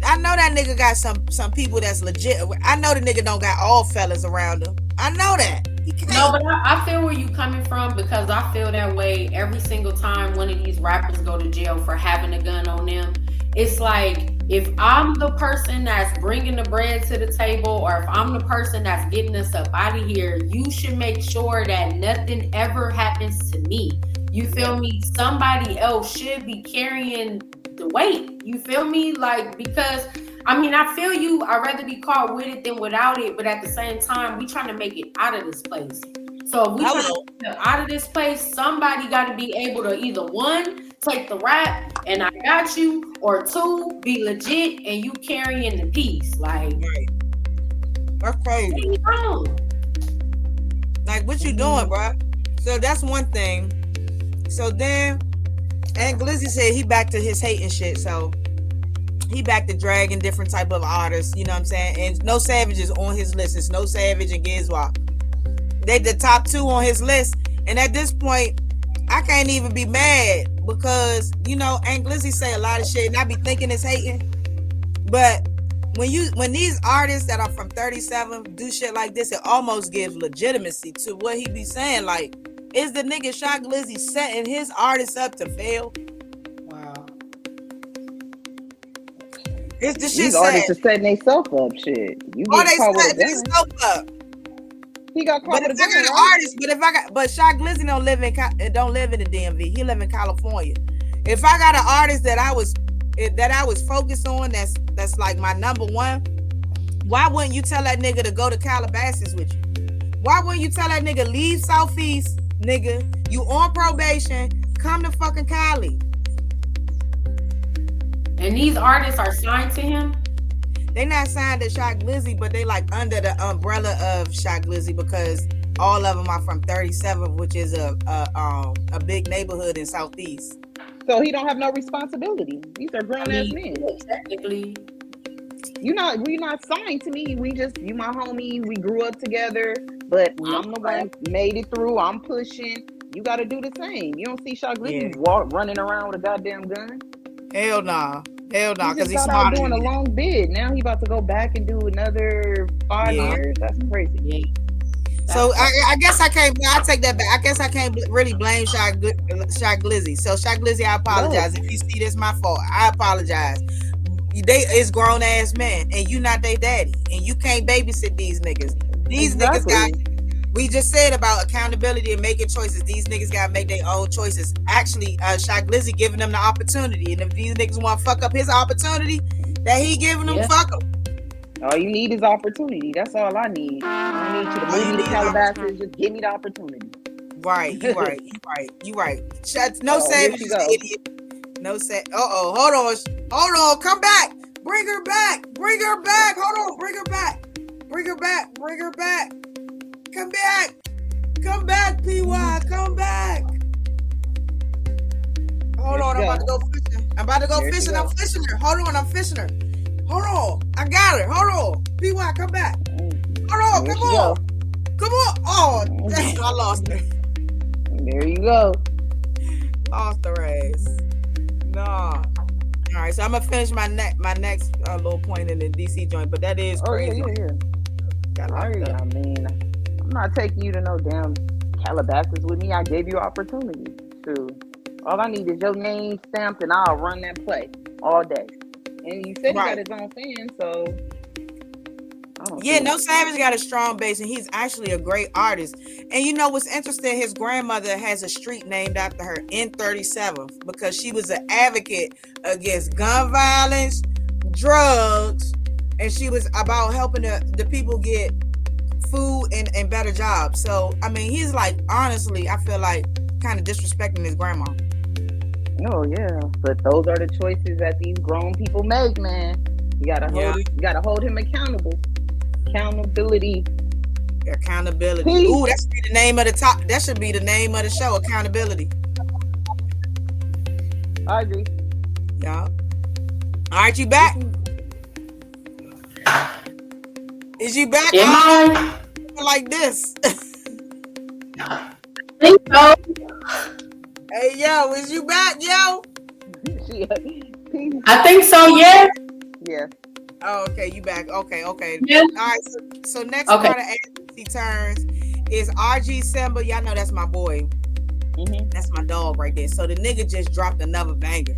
I know that nigga got some people that's legit. I know the nigga don't got all fellas around him. I know that. No, but I feel where you coming from, because I feel that way every single time one of these rappers go to jail for having a gun on them. It's like, if I'm the person that's bringing the bread to the table, or if I'm the person that's getting us up out of here, you should make sure that nothing ever happens to me. You feel me? Somebody else should be carrying the weight. You feel me? Like, because I feel you. I'd rather be caught with it than without it. But at the same time, we trying to make it out of this place. So if we trying to get out of this place, somebody got to be able to either, one, take the rap and I got you, or two, be legit and you carrying the piece. Like, right. That's crazy. Like, what you doing, bro? So that's one thing. So then, and Glizzy said he back to his hating shit. So he back to dragging different type of artists, you know what I'm saying? And No Savage is on his list. It's No Savage and Gizwa. They the top two on his list. And at this point, I can't even be mad because Aunt Glizzy say a lot of shit, and I be thinking it's hating, but when these artists that are from 37 do shit like this, it almost gives legitimacy to what he be saying. Like, is the nigga Shy Glizzy setting his artists up to fail? Wow. It's the shit These sad. artists are setting themselves up. Shit, you Or get they caught with a setting gun. themselves up. He got caught But with if a I gun, got an right? artist, but Shy Glizzy don't live in the DMV. He live in California. If I got an artist that I was focused on, that's like my number one, why wouldn't you tell that nigga to go to Calabasas with you? Why wouldn't you tell that nigga leave Southeast, nigga? You on probation, come to fucking Cali. And these artists are signed to him. They not signed to Shy Glizzy, but they like under the umbrella of Shy Glizzy because all of them are from 37, which is a big neighborhood in Southeast. So he don't have no responsibility. These are grown I ass mean, men. technically, We not signed to me. You my homie. We grew up together. But I'm the one made it through. I'm pushing. You got to do the same. You don't see Shy Glizzy running around with a goddamn gun. Hell nah. He Because just he's got out smarter doing a than that. long bid. Now he about to go back and do another 5 years. That's crazy. yeah. So I guess I can't. I take that back. I guess I can't really blame Shy Glizzy. So Shy Glizzy, I apologize if you see this. My fault. I apologize. They is grown ass men, and you not their daddy, and you can't babysit these niggas. These niggas got. We just said about accountability and making choices. These niggas gotta make their own choices. Actually, Shy Glizzy giving them the opportunity, and if these niggas want to fuck up his opportunity that he giving them, fuck them. All you need is opportunity. That's all I need. I don't need you to move me to Calabasas. Just give me the opportunity. Right, you right. No Savage is an idiot. No Savage. Hold on. Come back. Bring her back. Hold on. Bring her back. Come back, PY. Come back. Hold on. I'm about to go fishing. I'm fishing her. Hold on. I'm fishing her. Hold on. I got her. Hold on. PY, come back. Hold on. Come on. Oh, damn. I lost her. There you go. Lost the race. Nah. All right, so I'm gonna finish my next little point in the DC joint, but that is crazy. Yeah. I mean, I'm not taking you to no damn Calabasas with me. I gave you opportunity. So all I need is your name stamped, and I'll run that play all day. And you said he got his own fan, so No Savage got a strong base, and he's actually a great artist. And you know what's interesting? His grandmother has a street named after her in 37 because she was an advocate against gun violence, drugs, and she was about helping the people get food and better jobs. So I mean, he's like, honestly, I feel like kind of disrespecting his grandma. Oh yeah, but those are the choices that these grown people make, man. You gotta hold him accountable. Accountability. Ooh, that should be the name of the top. That should be the name of the show. Accountability. I agree. Yeah. All right, you back? Is you back? Am I? Like this. I think so. Hey, yo, is you back, yo? I think so, yeah. Yeah. Oh, okay, you back. Okay. Yeah. All right, so next part of agency turns is RG Simba. Y'all know that's my boy. That's my dog right there. So the nigga just dropped another banger.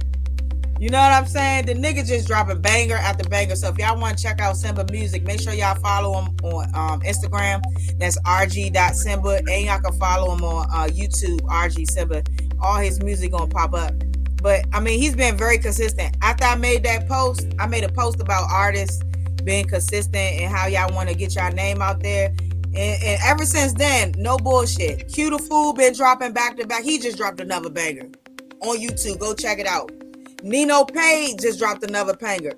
You know what I'm saying? The nigga just dropping banger after banger. So if y'all want to check out Simba music, make sure y'all follow him on Instagram. That's rg.simba. And y'all can follow him on YouTube, RG Simba. All his music gonna pop up. But I mean, he's been very consistent. After I made that post, I made a post about artists being consistent and how y'all want to get your name out there. And ever since then, no bullshit. Q the Fool been dropping back to back. He just dropped another banger on YouTube. Go check it out. Nino Payne just dropped another banger.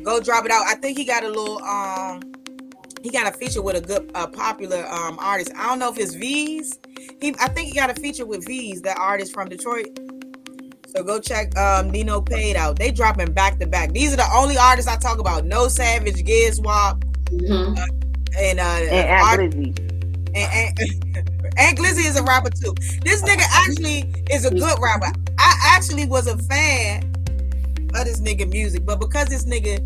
Go drop it out. I think he got a little he got a feature with a good popular artist. I don't know if it's V's. I think he got a feature with V's, that artist from Detroit. So go check Nino Payne out. They dropping back to back. These are the only artists I talk about. No Savage, Giz Wop, and Aunt Glizzy. And Glizzy is a rapper too. This nigga actually is a good rapper. I actually was a fan of this nigga music, but because this nigga,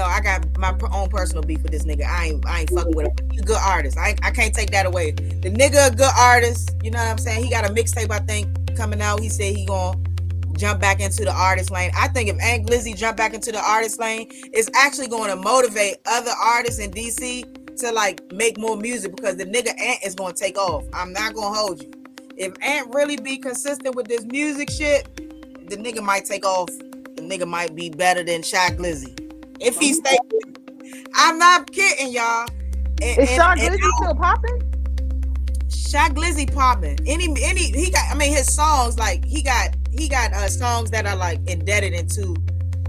I got my own personal beef with this nigga. I ain't fucking with him. He's a good artist. I can't take that away. The nigga a good artist. You know what I'm saying? He got a mixtape, I think, coming out. He said he gonna jump back into the artist lane. I think if Aunt Glizzy jump back into the artist lane, it's actually going to motivate other artists in DC to like make more music because the nigga Ant is going to take off. I'm not going to hold you. If Ant really be consistent with this music shit, the nigga might take off. The nigga might be better than Shy Glizzy. If he stay, I'm not kidding, y'all. Is Sean Glizzy still popping? Shy Glizzy popping. He got. I mean, his songs like he got songs that are like indebted into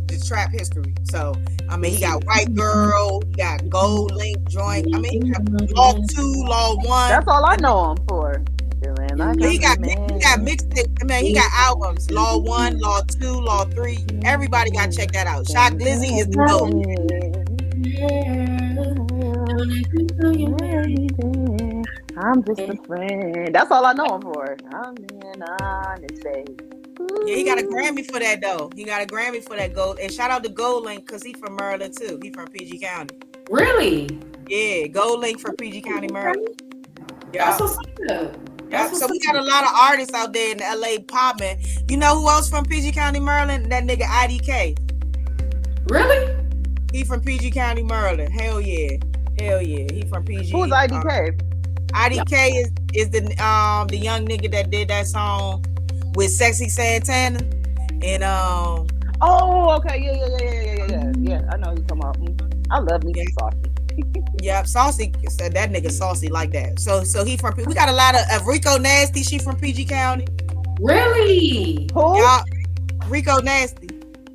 the trap history. So I mean, he got White Girl, he got Gold Link Joint. I mean, he got Law 2, Law 1. That's all I know him for. He got mixtape. I mean, he got albums. Law 1, Law 2, Law 3. Everybody got to check that out. Shy Glizzy is the GOAT. I'm just a friend. That's all I know him for. I'm in honesty. Yeah, he got a Grammy for that though. He got a Grammy for that Gold. And shout out to Gold Link because he from Maryland too. He from PG County. Really? Yeah, Gold Link from PG County, Maryland. Yeah. That's what's up. Yeah. So we got a lot of artists out there in LA popping. You know who else from PG County, Maryland? That nigga IDK. Really? He from PG County, Maryland. Hell yeah. Hell yeah. He from PG. Who's IDK? IDK is the young nigga that did that song with Sexy Santana and Oh, okay, yeah. I know who you're talking about. I love me some Saucy. Yeah, Saucy said that nigga saucy like that. So he from. We got a lot of Rico Nasty. She from PG County. Really? Who? Y'all, Rico Nasty.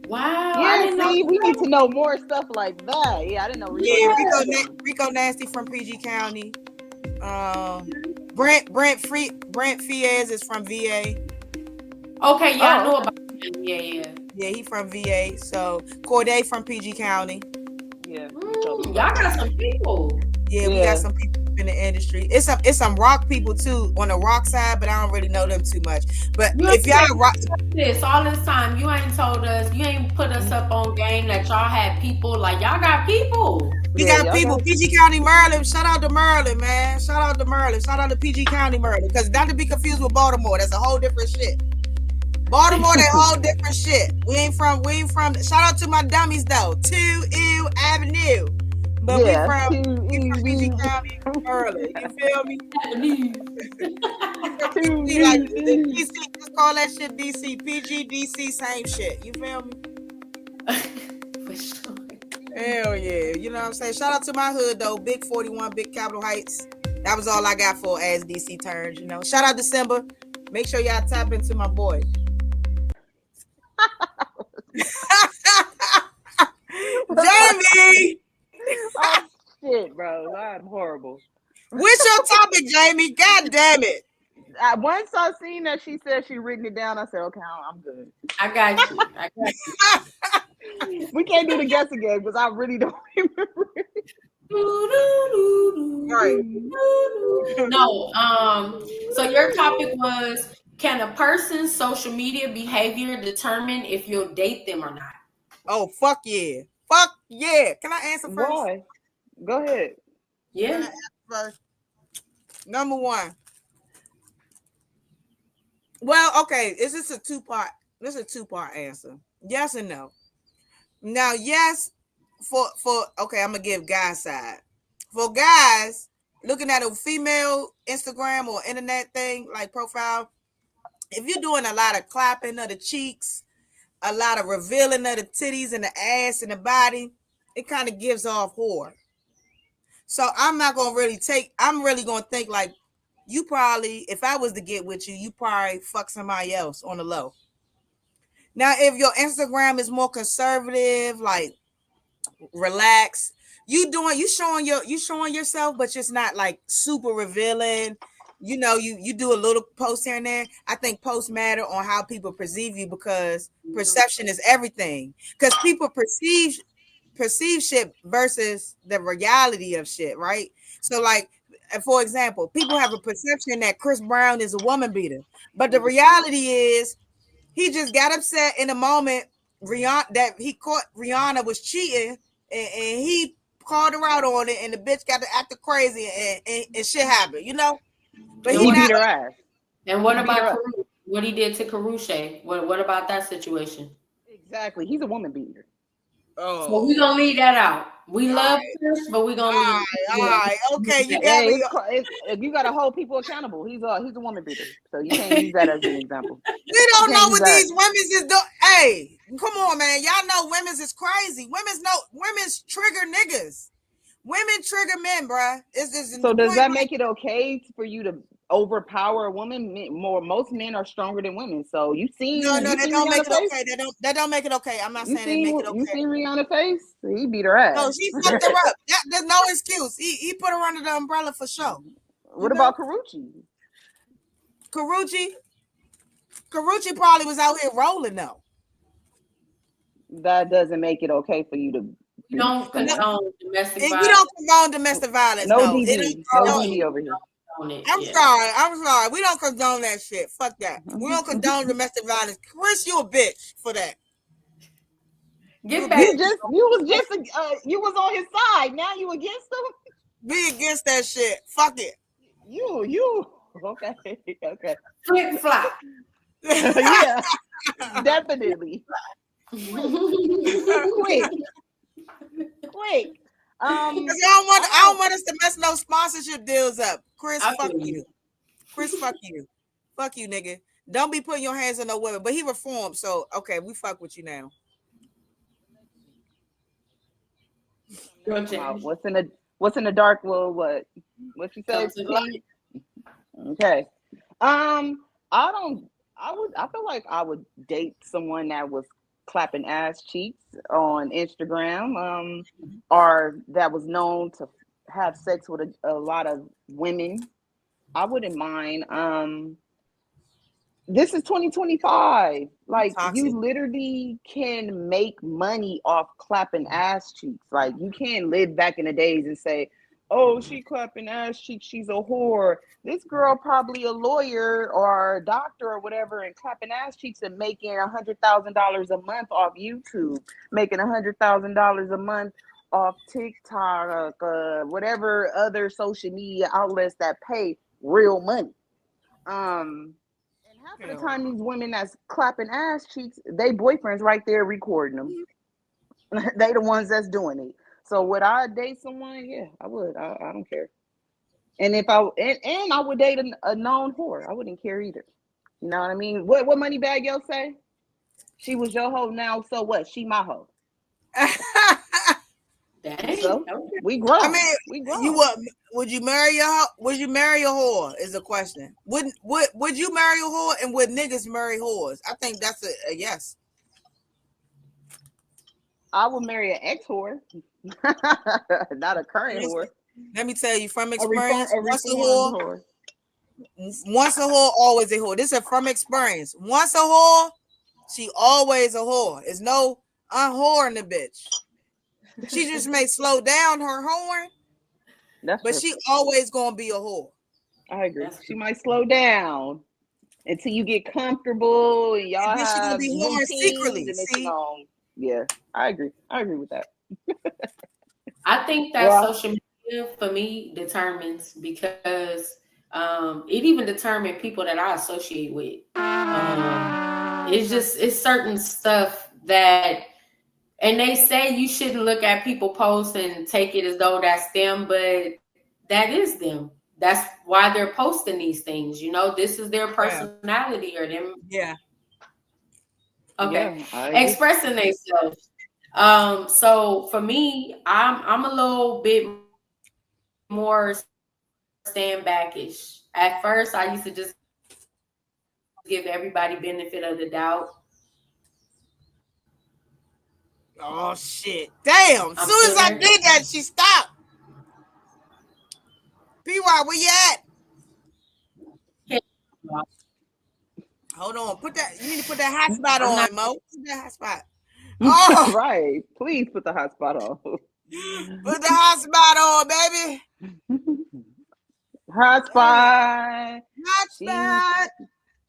Wow. Yeah, see, we need to know more stuff like that. Yeah, I didn't know Rico. Yeah, Rico Nasty from PG County. Brent Fiez is from VA. Okay, yeah, I know about him. Yeah. Yeah, he from VA. So Corday from PG County. Yeah. Y'all got some people. Yeah, we got some people in the industry. It's some rock people too on the rock side, but I don't really know them too much. But if y'all rock this all this time, you ain't told us, you ain't put us up on game that y'all had people. Like y'all got people. We got people. PG County, Maryland. Shout out to Maryland, man. Shout out to Maryland. Shout out to PG County, Maryland. Because not to be confused with Baltimore. That's a whole different shit. Baltimore, that whole different shit. We ain't from. Shout out to my dummies though. 2 Ew Avenue. But we from PG County, Maryland. You feel me? Like DC, just call that shit DC. PG, DC, same shit. You feel me? For sure. Hell yeah. You know what I'm saying? Shout out to my hood though. Big 41, Big Capitol Heights. That was all I got for as DC turns, you know. Shout out December. Make sure y'all tap into my boy. Jamie! Oh shit, bro. I'm horrible. What's your topic, Jamie? God damn it. Once I seen that she said she written it down, I said, okay, I'm good. I got you. We can't do the guess again because I really don't remember it. Right. No, so your topic was, can a person's social media behavior determine if you'll date them or not? Oh, fuck yeah. Fuck yeah. Can I answer first? Why? Go ahead. Yeah. Can I answer first? Number one. Well, okay. This is a two-part answer. Yes and no. Now, yes, for okay, I'm gonna give guys side. For guys, looking at a female Instagram or internet thing like profile, if you're doing a lot of clapping of the cheeks, a lot of revealing of the titties and the ass and the body, it kind of gives off whore. So I'm really gonna think like you probably, if I was to get with you, you probably fuck somebody else on the low. Now, if your Instagram is more conservative, like relax, you showing yourself, but just not like super revealing. You know, you do a little post here and there. I think posts matter on how people perceive you because perception is everything. Because people perceive shit versus the reality of shit, right? So, like, for example, people have a perception that Chris Brown is a woman beater, but the reality is He just got upset in the moment. Rihanna that he caught Rihanna was cheating, and he called her out on it, and the bitch got to acting crazy, and shit happened, But And he He what not. beat her ass. and what He beat her about up. Karu? What he did to Karusha? What about that situation? Exactly. He's a woman beater. So we Oh, gonna leave that out. We all love right, Chris, but we gonna leave. all right. Okay, you got Hey, me. it's you got to hold people accountable. He's a woman beater, so you can't use that as an example. We You don't can't know use what that. these women's is doing. Hey, come on, man. Y'all know women's is crazy. Women's trigger niggas. Women trigger men, bruh. It's just So does point that blank. make it okay for you to overpower a woman? Most men are stronger than women. So No, no, you that seen don't make Rihanna it face? okay. That don't make it okay. I'm not saying it make it You okay. seen Rihanna face? He beat her No, ass. she fucked her up. There's no excuse. He put her under the umbrella for sure. You What know, about Karuchi? Karuchi. Karuchi probably was out here rolling though. That doesn't make it okay for you We to don't spank No, her. condone domestic we violence. don't condone domestic violence. No No, it DV, don't. no No, No, we DV over here. don't condone it. I'm Yeah. sorry. I'm sorry. We don't condone that shit. Fuck that. We don't condone domestic violence. Chris, you a bitch for that. You a Get bitch. back. You was on his side. Now you against him. Be against that shit. Fuck it. You okay? Okay. Flip flop. Yeah, definitely. Quick, quick, quick. Cause Um, I I don't want us to mess no sponsorship deals up. Chris, I fuck feel you. you. Chris, fuck you. Fuck you, nigga. Don't be putting your hands on no women. But he reformed, so okay, we fuck with you now. something else Girl come out. change. What's in the dark? Well, what you Come say, to Pink? life. Okay. I don't. I feel like I would date someone that was clapping ass cheeks on Instagram. Or that was known to have sex with a lot of women. I wouldn't mind. This is 2025. Like you Toxic. literally can make money off clapping ass cheeks. Like you can't live back in the days and say, "Oh, she clapping ass cheeks. She's a whore." This girl probably a lawyer or a doctor or whatever, and clapping ass cheeks and making $100,000 a month off YouTube, making $100,000 a month off TikTok, whatever other social media outlets that pay real money. And half of the Hell time, no. these women that's clapping ass cheeks, they boyfriends right there recording them. They the ones that's doing it. So would I date someone? Yeah, I would. I don't care. And if and I would date a known whore. I wouldn't care either. You know what I mean? What money bag yo say? She was your hoe now, so what? She my hoe. Dang. So Okay. we I grown. mean, We you grown. would you marry a whore is a question. Would you marry a whore and would niggas marry whores? I think that's a yes. I would marry an ex whore, not a current whore. Let me tell you from A experience, reformed whore. once a whore, always a whore. This is from experience. Once a whore, she always a whore. There's no unwhoring the bitch. She just may slow down her horn, That's but true. she always gonna be a whore. I agree. That's She might slow down until you get comfortable and And y'all then she gonna have be whoring routines, secretly. and then she See, gonna, yeah, I agree. I agree with that. I think that Well, social media for me determines because it even determines people that I associate with. It's certain stuff that, and they say you shouldn't look at people post and take it as though that's them, but that is them. That's why they're posting these things. This is their yeah, personality or them. yeah. Okay, yeah, I agree. expressing themselves. So for me, I'm a little bit more stand backish. At first, I used to just give everybody benefit of the doubt. Oh shit! I'm Damn! still As soon as there. I did that, she stopped. PY, where you at? Hold on. Put that. You need to put that hot spot I'm not. on, Mo. Put that hot spot. Oh, Right. Please put the hot spot on. put the hot spot on, baby. Hot Damn. spot. Hot She spot.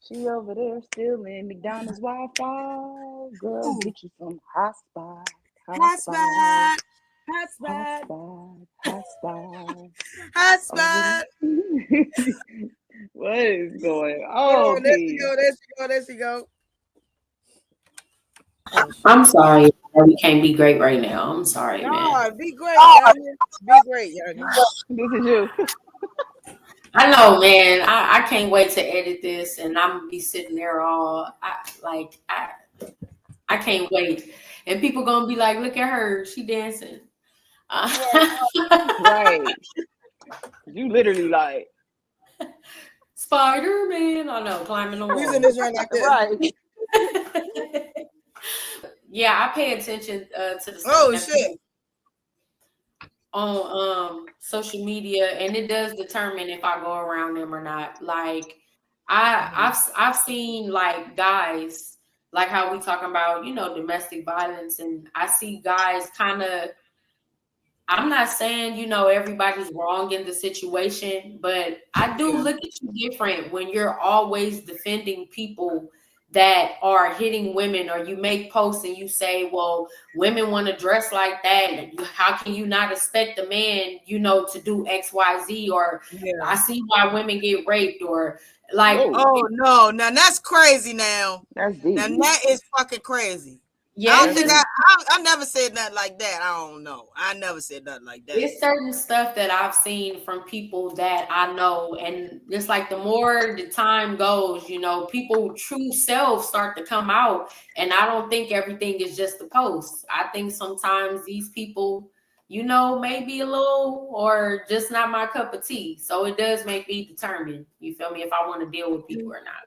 She over there still in McDonald's Wi-Fi. Girl, Ooh, get you some hot spot, hot hot spot, spot, hot hot spot, spot, hot spot. hot Over spot. there. What is going Hold on, on, there she P? go, there she go, there she go. Oh I'm shit. sorry, we can't be great right now. I'm sorry, man. No, be great, youngin. Be great, youngin. This is you. I know, man. I can't wait to edit this, and I'm gonna be sitting there I can't wait, and people gonna be like, "Look at her, she dancing." Right. Right. You literally like, Spider Man, I know, climbing the We was in wall. this room like this. right. Yeah, I pay attention to the stuff Oh that shit. people on social media, and it does determine if I go around them or not. Like I've seen like guys, like how we talking about, domestic violence, and I see guys kind of, I'm not saying, everybody's wrong in the situation, but I do Yeah. look at you different when you're always defending people that are hitting women, or you make posts and you say, well, women want to dress like that. And how can you not expect a man, to do X, Y, Z? Or Yeah. I see why women get raped, or like, Whoa, Oh no, now that's crazy now. that's Now deep. that is fucking crazy. I yeah, don't it's That's think just deep. I never said nothing like that. I don't know. I never said nothing like that. it's certain stuff that I've seen from people that I know, and it's like the more the time goes, people true selves start to come out, and I don't think everything is just the post. I think sometimes these people, may be a little or just not my cup of tea. So it does make me determine, you feel me, if I want to deal with people or not.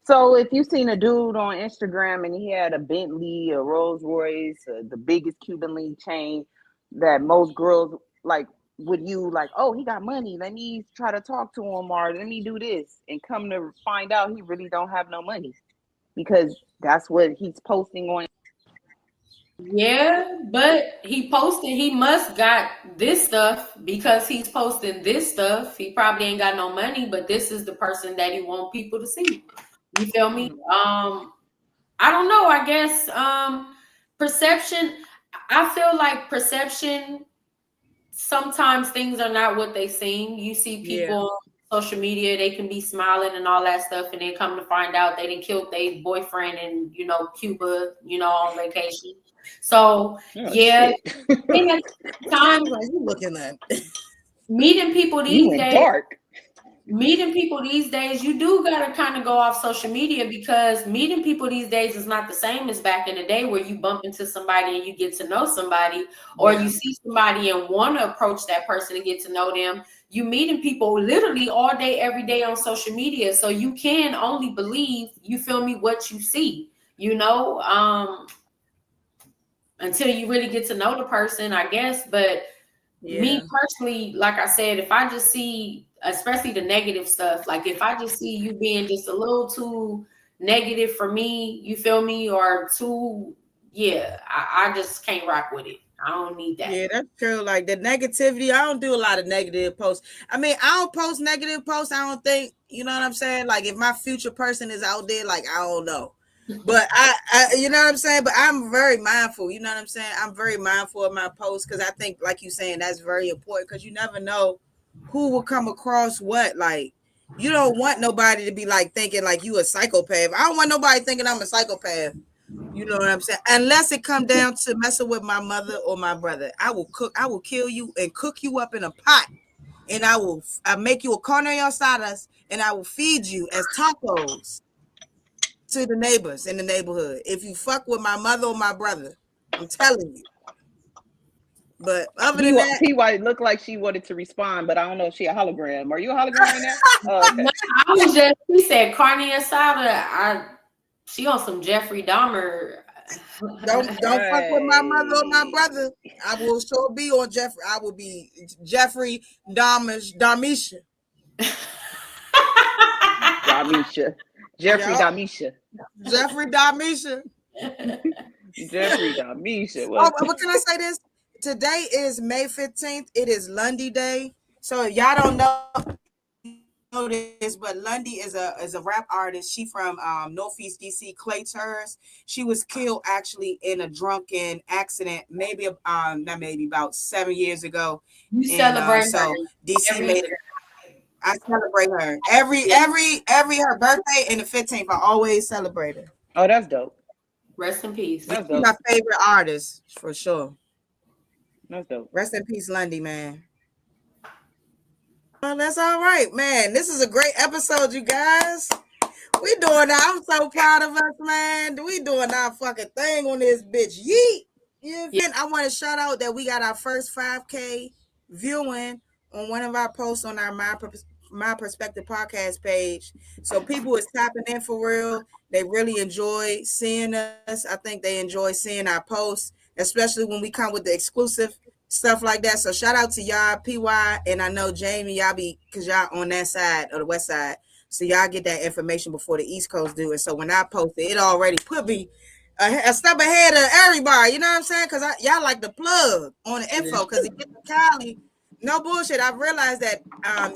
So if you seen a dude on Instagram and he had a Bentley, a Rolls Royce, the biggest Cuban link chain that most girls like, would you like, oh, he got money, let me try to talk to him, or let me do this, and come to find out he really don't have no money because that's what he's posting on. Yeah, but he must got this stuff because he's posting this stuff. He probably ain't got no money, but this is the person that he want people to see. You feel me? Mm, I don't know. I guess perception. I feel like perception, sometimes things are not what they seem. You see Yeah. people on social media, they can be smiling and all that stuff, and then come to find out they didn't kill their boyfriend in, Cuba, on vacation. So oh yeah, shit. and at times Like you looking at meeting people You these went days dark. meeting people these days, you do got to kind of go off social media, because meeting people these days is not the same as back in the day where you bump into somebody and you get to know somebody, or yeah. you see somebody and want to approach that person and get to know them. You meeting people literally all day, every day on social media. So you can only believe, you feel me, what you see, until you really get to know the person, I guess. But Yeah. me personally, like I said, if I just see, especially the negative stuff, like if I just see you being just a little too negative for me, you feel me, or too, yeah, I just can't rock with it. I don't need that. Yeah, that's true. Like the negativity, I don't do a lot of negative posts. I mean, I don't post negative posts. I don't think, you know what I'm saying? Like if my future person is out there, like I don't know. But you know what I'm saying? But I'm very mindful. You know what I'm saying? I'm very mindful of my posts because I think, like you saying, that's very important because you never know who will come across what. Like you don't want nobody to be like thinking like you a psychopath. I don't want nobody thinking I'm a psychopath. You know what I'm saying? Unless it come down to messing with my mother or my brother, I will kill you and cook you up in a pot, and I make you a carne asadas, and I will feed you as tacos to the neighbors in the neighborhood. If you fuck with my mother or my brother, I'm telling you. But other than that, PY looked like she wanted to respond, but I don't know if she a hologram. Are you a hologram right now? Oh, No, okay. he said carne asada. She on some Jeffrey Dahmer. don't fuck with my mother or my Hey. brother. I will sure be on Jeffrey. I will be Jeffrey Dahmisha. Damisha. Jeffrey Yup. Damisha. Jeffrey Dahmisha. Jeffrey Damisha. Oh, What? but can I say this? Today is May 15th. It is Lundy Day. So if y'all don't know, Lundy this, but Lundy is a rap artist. She from Northeast DC, Clay Terrace. She was killed actually in a drunken accident, maybe not maybe about 7 years ago, You and celebrate her so DC every made it. year. I celebrate her Yeah. every her birthday and the 15th. I always celebrate her. Oh, that's dope. Rest in peace. That's She's dope. my favorite artist for sure. That's dope. Rest in peace, Lundy, man. Well, that's all right, man. This is a great episode, you guys. We doing that. I'm so proud of us, man. We doing our fucking thing on this bitch. Yeet. Yeah, Yeah. I want to shout out that we got our first 5K viewing on one of our posts on our My Perspective podcast page. So people is tapping in for real. They really enjoy seeing us. I think they enjoy seeing our posts, especially when we come with the exclusive stuff like that. So shout out to y'all, PY, and I know Jamie, y'all be because y'all on that side of the west side. So y'all get that information before the East Coast do it. So when I post it, it already put me a step ahead of everybody. You know what I'm saying? Because y'all like the plug on the info. Because it get to Cali, no bullshit. I've realized that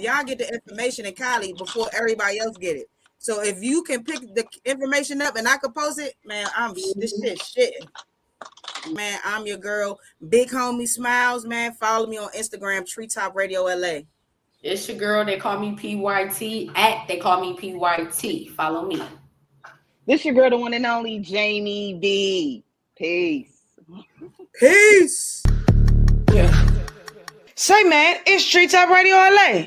y'all get the information in Cali before everybody else get it. So if you can pick the information up and I can post it, man, this shit. Man, I'm your girl, Big Homie Smiles, man. Follow me on Instagram, Treetop Radio LA. It's your girl. They call me PYT. They call me PYT. Follow me. This your girl, the one and only Jamie B. Peace. Peace. Yeah. Say, man, it's Treetop Radio LA.